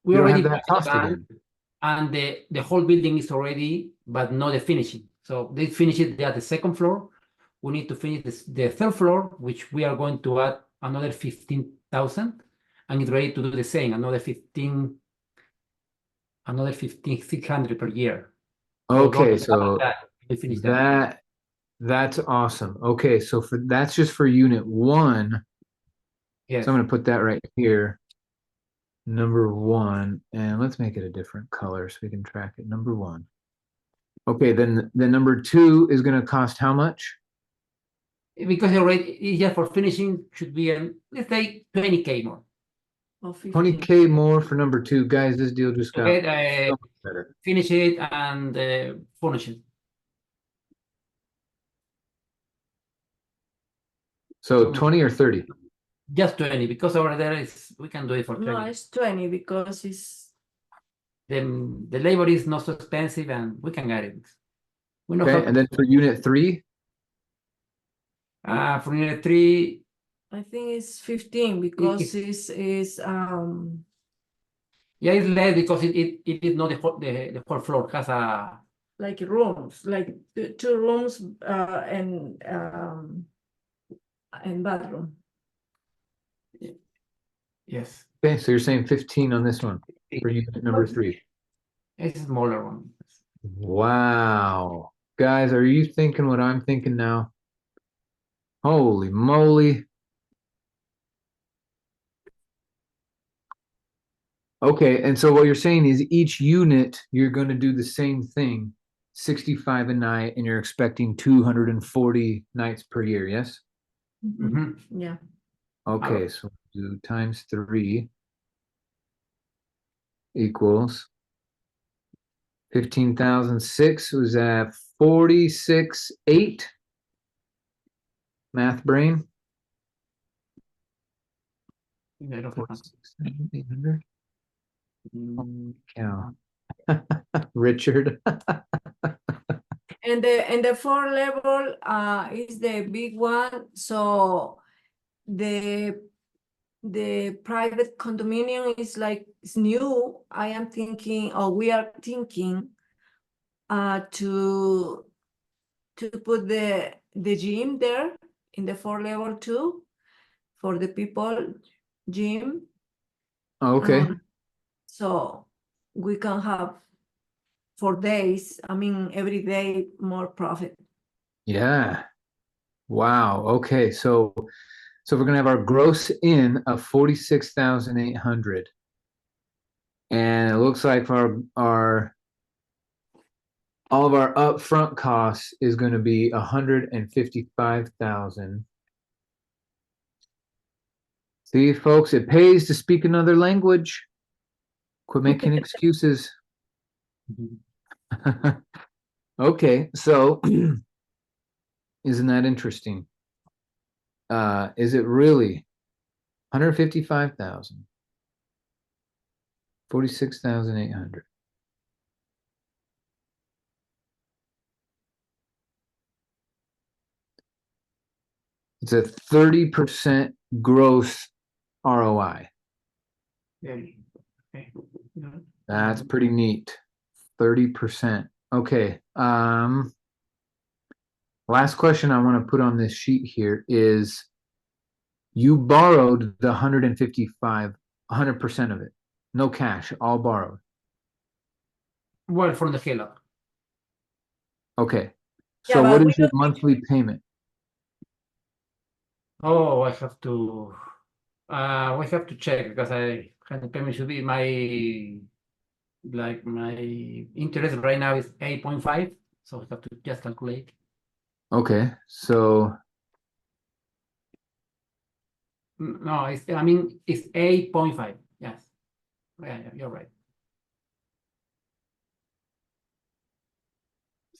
we you don't already have that bought the cost land, again. and the whole building is already, but not the finishing. So they finish it at the second floor. We need to finish the third floor, which we are going to add another 15,000, and it's ready to do the same, another 15,600 per year. Okay, Don't so that, we finish that. that's awesome. Okay, so that's just for unit 1. Yes. So I'm going to put that right here. Number 1, and let's make it a different color so we can track it. Number 1. Okay, then the number 2 is going to cost how much? Because already, just for finishing, should be, let's say, 20K more. Or 15. 20K more for number 2. Guys, this deal just got Okay, so much better. finish it and furnish it. So 20 or 30? Just 20, because over there is we can do it for No, 20. it's 20 because it's The labor is not so expensive and we can get it. We know how Okay, and then for unit 3? for unit 3, I think it's 15 because it's yeah, it's less because it is not the whole floor. It has a like rooms, like 2 rooms and bathroom. yes, Okay, so you're saying 15 on this one for unit number 3. it's a smaller one. Wow. Guys, are you thinking what I'm thinking now? Holy moly. Okay, and so what you're saying is each unit, you're going to do the same thing, 65 a night, and you're expecting 240 nights per year, yes? Yeah. Okay, so do times 3 equals 15,006 was at 46,8. Math brain. 46,800. Holy cow. Richard. And the 4 level is the big one. So the the private condominium is like it's new. I am thinking, or we are thinking, to put the gym there in the 4 level too, for the people gym. Okay. So we can have 4 days, I mean, every day more profit. Yeah. Wow. Okay. So we're gonna have our gross in of 46,800. And it looks like for our all of our upfront costs is going to be 155,000. See, folks, it pays to speak another language. Quit making excuses. Okay, so isn't that interesting? Is it really 155,000? 46,800. It's a 30% gross ROI. Okay. That's pretty neat. 30%. Okay. Last question I want to put on this sheet here is you borrowed the 155, 100% of it. No cash, all borrowed. Well, from the HELOC. Okay. Yeah, So but what we is your don't- monthly payment? Oh, I have to check because the payment should be my interest right now is 8.5, so I have to just calculate. Okay. So No, it's 8.5. Yes. Yeah, you're right.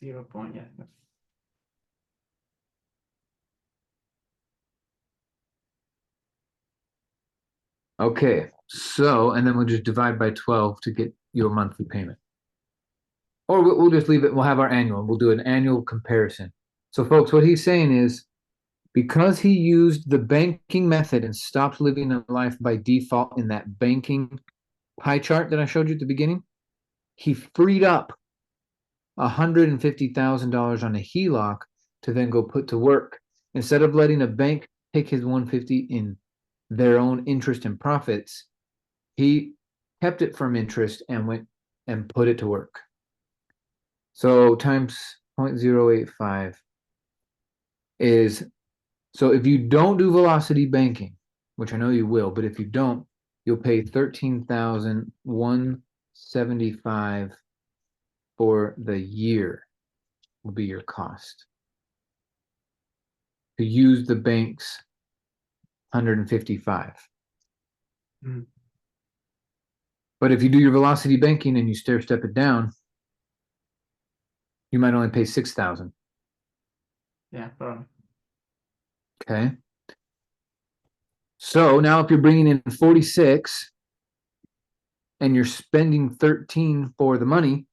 0 point, yeah. okay. So and then we'll just divide by 12 to get your monthly payment. Or we'll just leave it. We'll have our annual. We'll do an annual comparison. So folks, what he's saying is because he used the banking method and stopped living a life by default in that banking pie chart that I showed you at the beginning, he freed up $150,000 on a HELOC to then go put to work. Instead of letting a bank take his 150 in their own interest and profits, he kept it from interest and went and put it to work. So times 0.085 is, so if you don't do velocity banking, which I know you will, but if you don't, you'll pay 13,175 for the year will be your cost to use the bank's 155. Mm. But if you do your velocity banking and you stair step it down, you might only pay 6,000. Yeah, probably. Okay. So now if you're bringing in 46 and you're spending 13 for the money,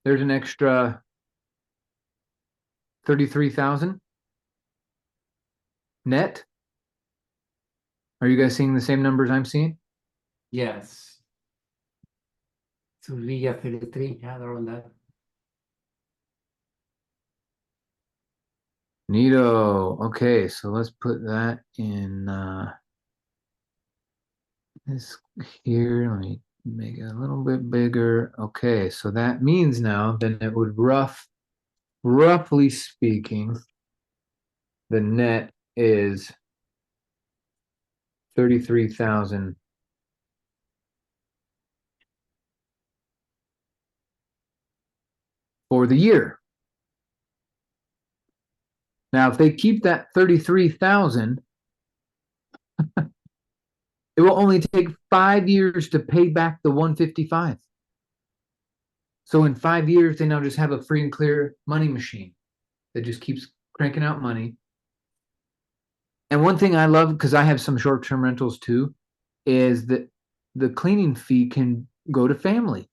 there's an extra 33,000 net. Are you guys seeing the same numbers I'm seeing? Yes. So Liga 33, yeah, around that. Neato. Okay, so let's put that in this here. Let me make it a little bit bigger. Okay, so that means now then it would roughly speaking, the net is 33,000 for the year. Now, if they keep that 33,000, it will only take 5 years to pay back the 155. So in 5 years, they now just have a free and clear money machine that just keeps cranking out money. And one thing I love, because I have some short-term rentals too, is that the cleaning fee can go to family.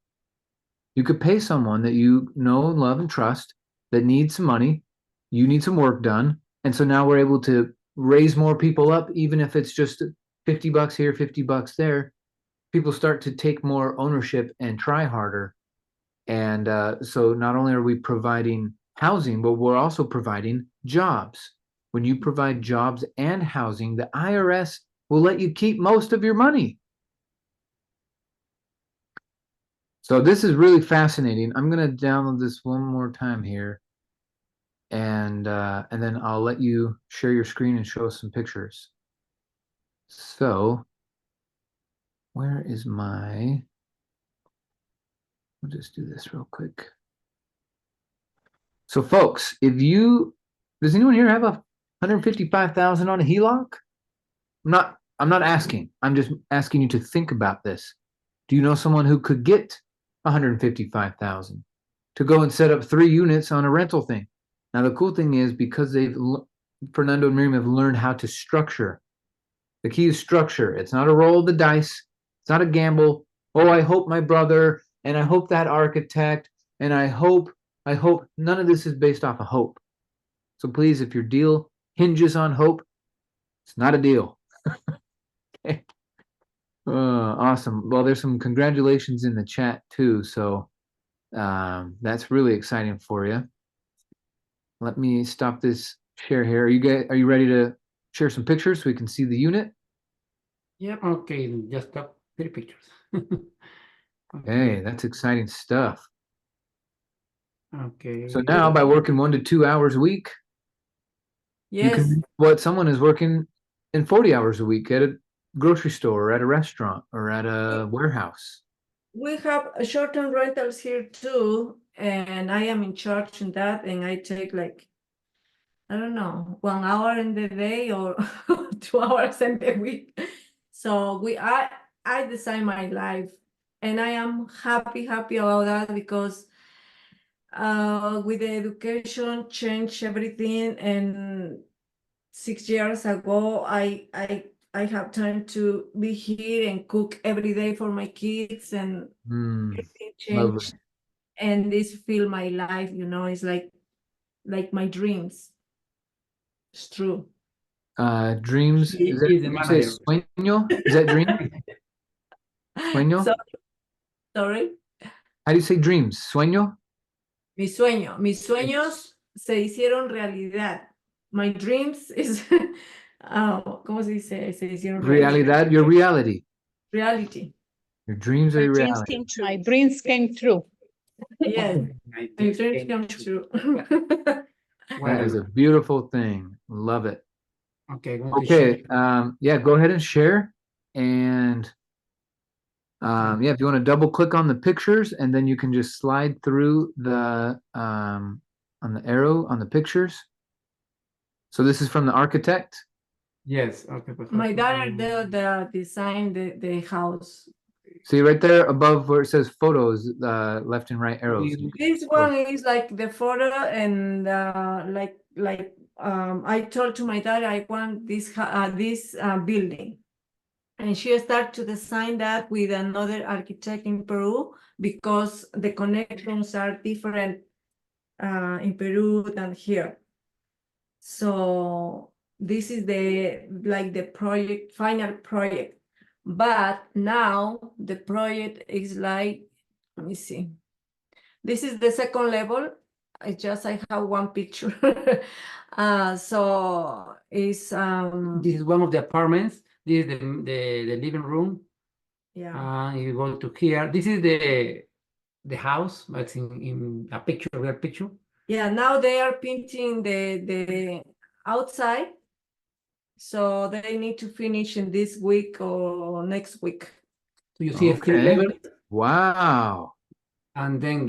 You could pay someone that you know, love, and trust that needs some money. You need some work done. And so now we're able to raise more people up, even if it's just $50 here, $50 there, people start to take more ownership and try harder. And so not only are we providing housing, but we're also providing jobs. When you provide jobs and housing, the IRS will let you keep most of your money. So this is really fascinating. I'm going to download this one more time here. And then I'll let you share your screen and show us some pictures. So where is my, we'll just do this real quick. So folks, does anyone here have 155,000 on a HELOC? I'm not asking. I'm just asking you to think about this. Do you know someone who could get 155,000 to go and set up 3 units on a rental thing? Now the cool thing is, because Fernando and Miriam have learned how to structure. The key is structure. It's not a roll of the dice. It's not a gamble. Oh, I hope my brother, and I hope that architect, and I hope none of this is based off of hope. So please, if your deal hinges on hope, it's not a deal. Okay. Awesome. Well, there's some congratulations in the chat too. So that's really exciting for you. Let me stop this share here. Are you ready to share some pictures so we can see the unit? Yep. Okay, just got 3 pictures. Okay, that's exciting stuff. Okay. So now, by working 1 to 2 hours a week, you Yes, can do what someone is working in 40 hours a week at a grocery store, or at a restaurant, or at a warehouse. we have short-term rentals here too, and I am in charge in that, and I take like, I don't know, 1 hour in the day or 2 hours in the week. So I design my life, and I am happy about that, because with the education change everything, and 6 years ago I have time to be here and cook every day for my kids, and everything Lovely. changed, and this feel my life, it's like my dreams. It's true. Dreams. He Is that, is the you say manager. sueño? Is that dream? Sueño? So, sorry. How do you say dreams? Sueño? Mis sueños se hicieron realidad. My dreams is ¿cómo se dice? Se hicieron Realidad, your reality. reality. Your dreams are your reality. My dreams came true. Yes, My my dreams come true. That is a beautiful thing. Love it. Okay, going to Okay, share. yeah, go ahead and share. And yeah, if you want to double click on the pictures, and then you can just slide through the on the arrow on the pictures. So this is from the architect. Yes, okay. Perfect. My daughter the design the house. See right there above where it says photos, left and right arrows. This one is like the photo, and I told to my daughter I want this building, and she started to design that with another architect in Peru, because the connections are different in Peru than here. So this is the final project. But now the project is like, let me see. This is the second level. I have one picture. So it's This is one of the apartments. This is the living room. yeah. You go to here. This is the house, but in a picture, real picture. Yeah, now they are painting the outside. So they need to finish in this week or next week. So you see a 3 Okay. level. Wow. And then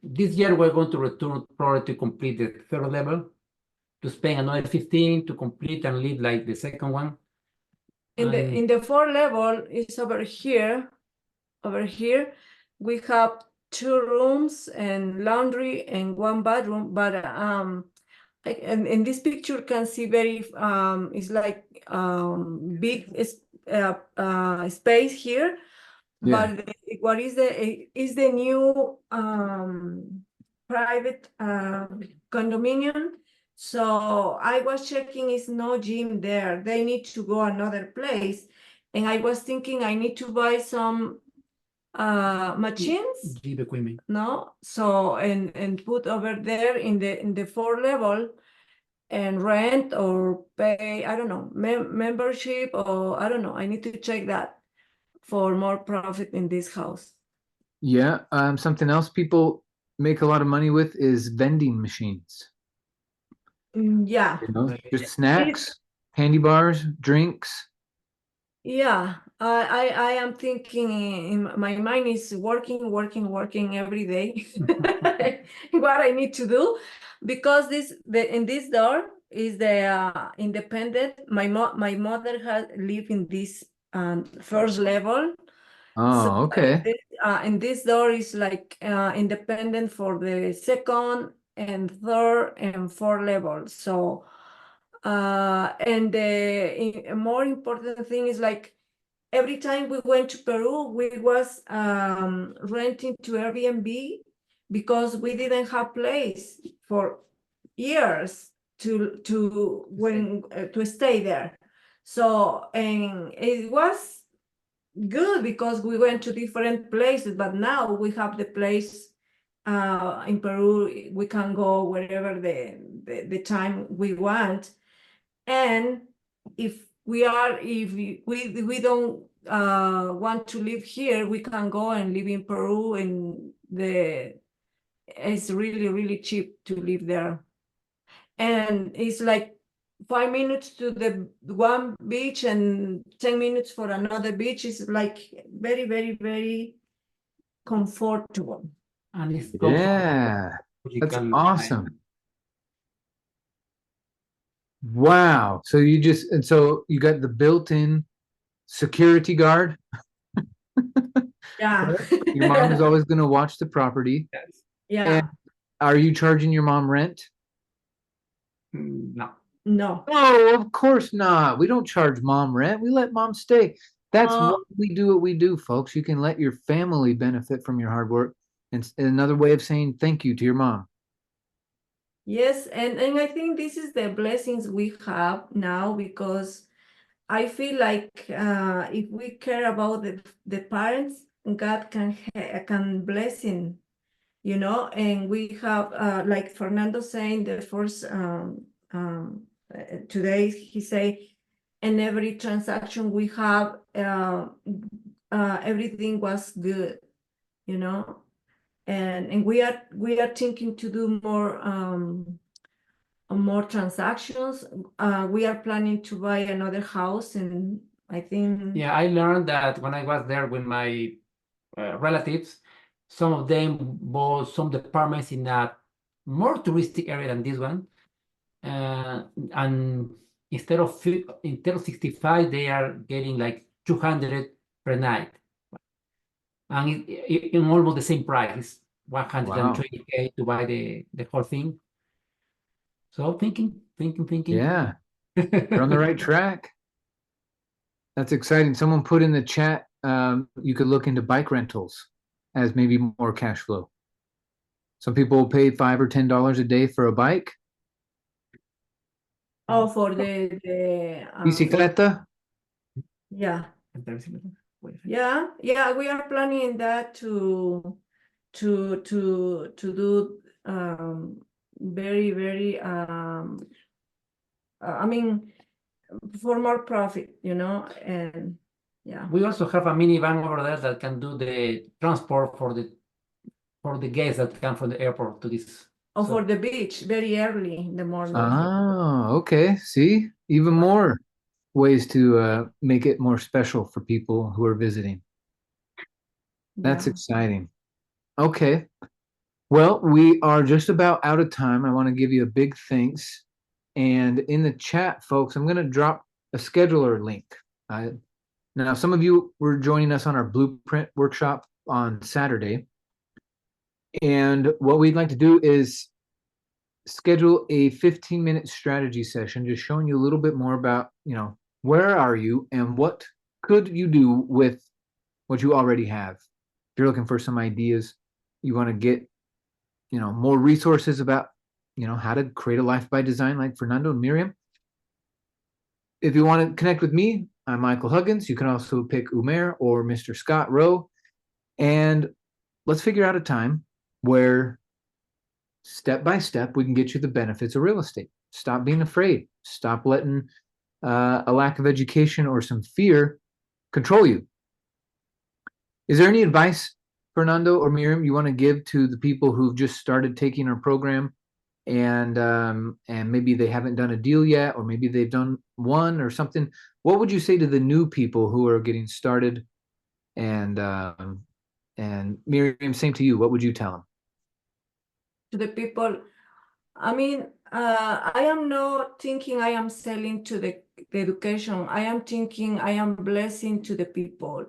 this year we're going to return probably to complete the 3rd level, to spend another 15 to complete and leave like the second one. In the 4th level is over here. Over here, we have 2 rooms and laundry and 1 bathroom. But and in this picture can see very it's like big space here. Yeah. But what is the new private condominium. So I was checking, is no gym there. They need to go another place. And I was thinking I need to buy some machines, Gym equipment. no? So and put over there in the 4th level and rent or pay, I don't know, membership, or I don't know. I need to check that for more profit in this house. Yeah. Something else people make a lot of money with is vending machines. Yeah. You know, just snacks, candy bars, drinks. Yeah, I am thinking in my mind is working every day. What I need to do, because in this door is the independent. My mother has lived in this 1st level. So Oh, okay. in this door is like independent for the 2nd and 3rd and 4th level. So and the more important thing is like every time we went to Peru, we was renting to Airbnb because we didn't have place for years to stay there. So and it was good because we went to different places, but now we have the place in Peru. We can go wherever the time we want. And if we don't want to live here, we can go and live in Peru, and it's really cheap to live there. And it's like 5 minutes to the one beach and 10 minutes for another beach. Is like very comfortable. And it's Yeah. That's comfortable. awesome. Wow. So you got the built-in security guard. Yeah. Your mom is always going to watch the property. Yes. Yeah. And are you charging your mom rent? No. No. No, of course not. We don't charge mom rent. We let mom stay. That's why we do what we do, folks. You can let your family benefit from your hard work. And another way of saying thank you to your mom. Yes, and I think this is the blessings we have now, because I feel like if we care about the parents, God can bless him, and we have like Fernando saying the first today he say, in every transaction we have everything was good, and we are thinking to do more transactions. We are planning to buy another house, and I think Yeah, I learned that when I was there with my relatives, some of them bought some departments in a more touristic area than this one, and instead of 65, they are getting like 200 per night, and in almost the same price, 120K to buy the whole thing. So thinking. Yeah, you're on the right track. That's exciting. Someone put in the chat, you could look into bike rentals as maybe more cash flow. Some people will pay $5 or $10 a day for a bike. oh, for the Bicicleta? yeah, we are planning that to do very I mean, for more profit, and yeah. We also have a minivan over there that can do the transport for the guests that come from the airport to this. Oh, for the beach, very early in the morning. Oh, okay. See, even more ways to make it more special for people who are visiting. That's Yeah. exciting. Okay. Well, we are just about out of time. I want to give you a big thanks. And in the chat, folks, I'm going to drop a scheduler link. Now, some of you were joining us on our blueprint workshop on Saturday. And what we'd like to do is schedule a 15-minute strategy session, just showing you a little bit more about, where are you and what could you do with what you already have. If you're looking for some ideas, you want to get, more resources about how to create a life by design like Fernando and Miriam. If you want to connect with me, I'm Michael Huggins. You can also pick Umair or Mr. Scott Rowe. And let's figure out a time where step by step we can get you the benefits of real estate. Stop being afraid. Stop letting a lack of education or some fear control you. Is there any advice, Fernando or Miriam, you want to give to the people who've just started taking our program and maybe they haven't done a deal yet, or maybe they've done one or something? What would you say to the new people who are getting started? And Miriam, same to you. What would you tell them? To the people, I mean, I am not thinking I am selling to the education. I am thinking I am blessing to the people.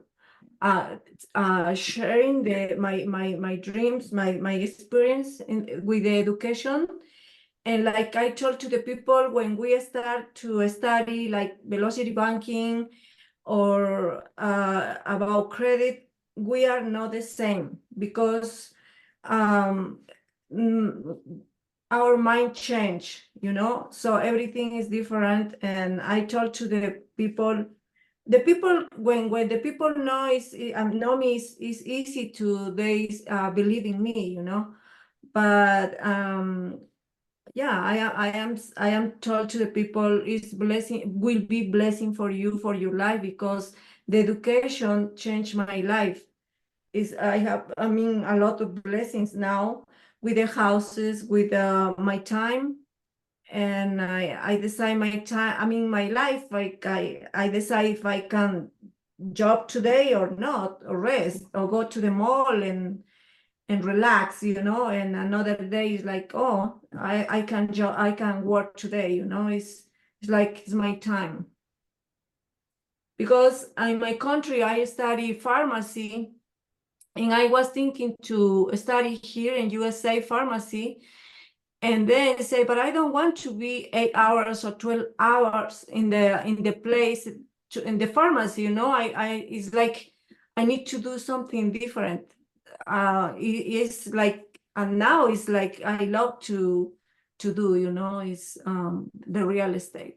Sharing my dreams, my experience with the education. And like I told to the people, when we start to study like velocity banking or about credit, we are not the same, because our mind change, so everything is different. And I told to the people, when the people know me, is easy to believe in me, but yeah, I am told to the people, will be blessing for you for your life, because the education changed my life. I have a lot of blessings now with the houses, with my time. And I decide my time, my life, like I decide if I can job today or not, or rest, or go to the mall and relax, and another day is like, oh, I can work today, it's like it's my time. Because in my country I study pharmacy, and I was thinking to study here in USA pharmacy, and then say, but I don't want to be 8 hours or 12 hours in the place, in the pharmacy, it's like I need to do something different. It's like, and now it's like I love to do, is the real estate.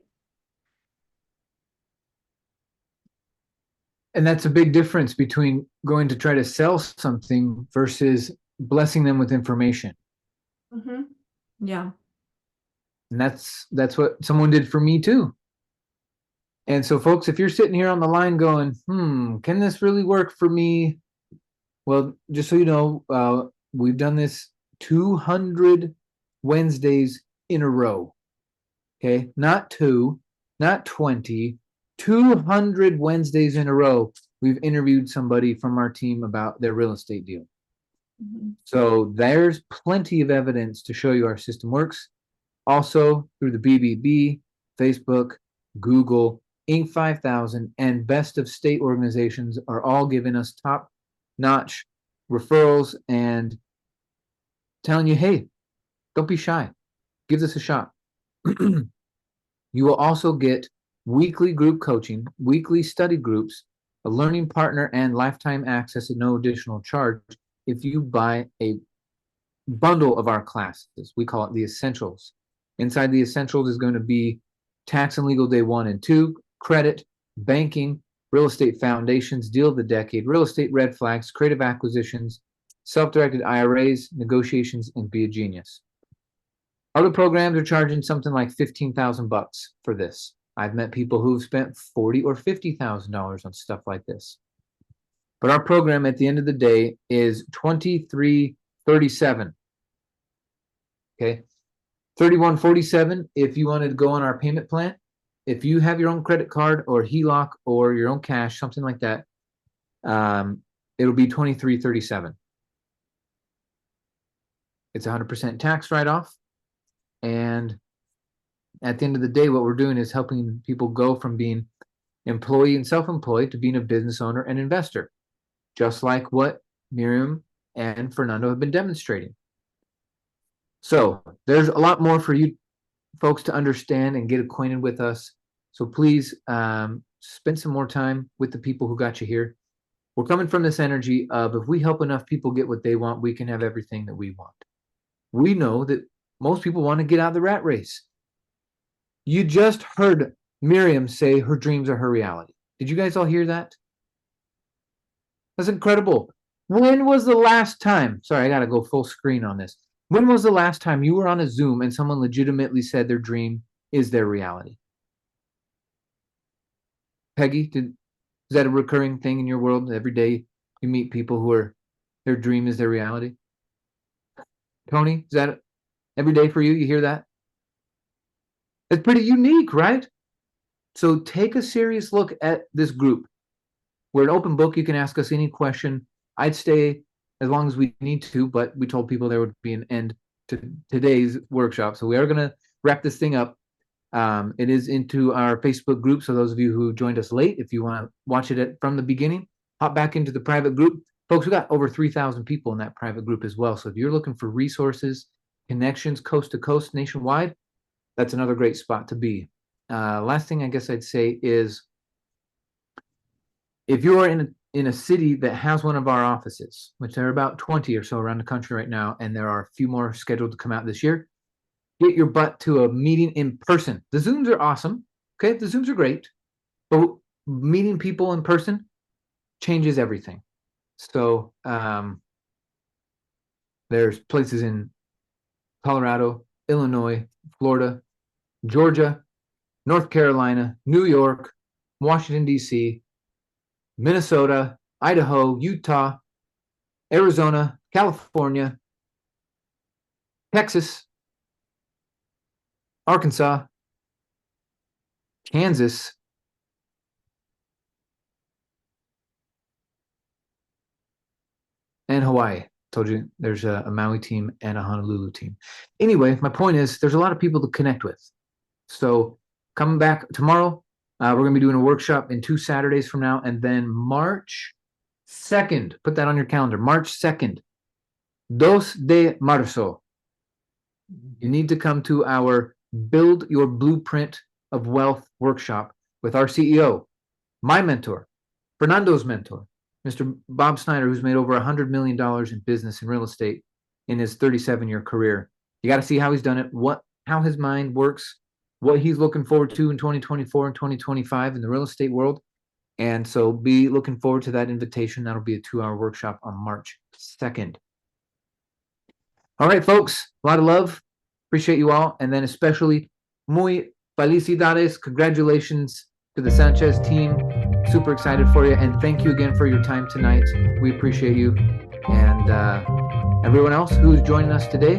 And that's a big difference between going to try to sell something versus blessing them with information. Mm-hmm. Yeah. And that's what someone did for me too. And so, folks, if you're sitting here on the line going, can this really work for me? Well, just so you know, we've done this 200 Wednesdays in a row. Okay, not 2, not 20, 200 Wednesdays in a row. We've interviewed somebody from our team about their real estate deal. Mm-hmm. So there's plenty of evidence to show you our system works. Also through the BBB, Facebook, Google, Inc. 5000, and Best of State organizations are all giving us top-notch referrals and telling you, hey, don't be shy. Give this a shot. You will also get weekly group coaching, weekly study groups, a learning partner, and lifetime access at no additional charge if you buy a bundle of our classes. We call it the Essentials. Inside the Essentials is going to be Tax and Legal Day 1 and 2, credit, banking, real estate foundations, deal of the decade, real estate red flags, creative acquisitions, self-directed IRAs, negotiations, and be a genius. Other programs are charging something like $15,000 for this. I've met people who've spent $40,000 or $50,000 on stuff like this. But our program at the end of the day is $23.37. Okay, $31.47 if you wanted to go on our payment plan. If you have your own credit card or HELOC or your own cash, something like that, it'll be $23.37. It's 100% tax write-off. And at the end of the day, what we're doing is helping people go from being employee and self-employed to being a business owner and investor, just like what Miriam and Fernando have been demonstrating. So there's a lot more for you folks to understand and get acquainted with us. So please spend some more time with the people who got you here. We're coming from this energy of, if we help enough people get what they want, we can have everything that we want. We know that Most people want to get out of the rat race. You just heard Miriam say her dreams are her reality. Did you guys all hear that? That's incredible. When was the last time? Sorry, I got to go full screen on this. When was the last time you were on a Zoom and someone legitimately said their dream is their reality? Peggy, is that a recurring thing in your world? Every day you meet people who are, their dream is their reality? Tony, is that every day for you? You hear that? It's pretty unique, right? So take a serious look at this group. We're an open book. You can ask us any question. I'd stay as long as we need to, but we told people there would be an end to today's workshop. So we are going to wrap this thing up. It is into our Facebook group. So those of you who joined us late, if you want to watch it from the beginning, hop back into the private group. Folks, we got over 3,000 people in that private group as well. So if you're looking for resources, connections, coast to coast, nationwide, that's another great spot to be. Last thing I guess I'd say is, if you are in a city that has one of our offices, which there are about 20 or so around the country right now, and there are a few more scheduled to come out this year, get your butt to a meeting in person. The Zooms are awesome. Okay, the Zooms are great, but meeting people in person changes everything. So there's places in Colorado, Illinois, Florida, Georgia, North Carolina, New York, Washington, D.C., Minnesota, Idaho, Utah, Arizona, California, Texas, Arkansas, Kansas, and Hawaii. Told you there's a Maui team and a Honolulu team. Anyway, my point is there's a lot of people to connect with. So coming back tomorrow, we're going to be doing a workshop in 2 Saturdays from now, and then March 2nd, put that on your calendar, March 2nd, 2 de marzo. You need to come to our Build Your Blueprint of Wealth workshop with our CEO, my mentor, Fernando's mentor, Mr. Bob Snyder, who's made over $100 million in business and real estate in his 37-year career. You got to see how he's done it, how his mind works, what he's looking forward to in 2024 and 2025 in the real estate world. And so be looking forward to that invitation. That'll be a 2-hour workshop on March 2nd. All right, folks, a lot of love. Appreciate you all. And then especially muy felicidades. Congratulations to the Sanchez team. Super excited for you. And thank you again for your time tonight. We appreciate you. And everyone else who's joining us today,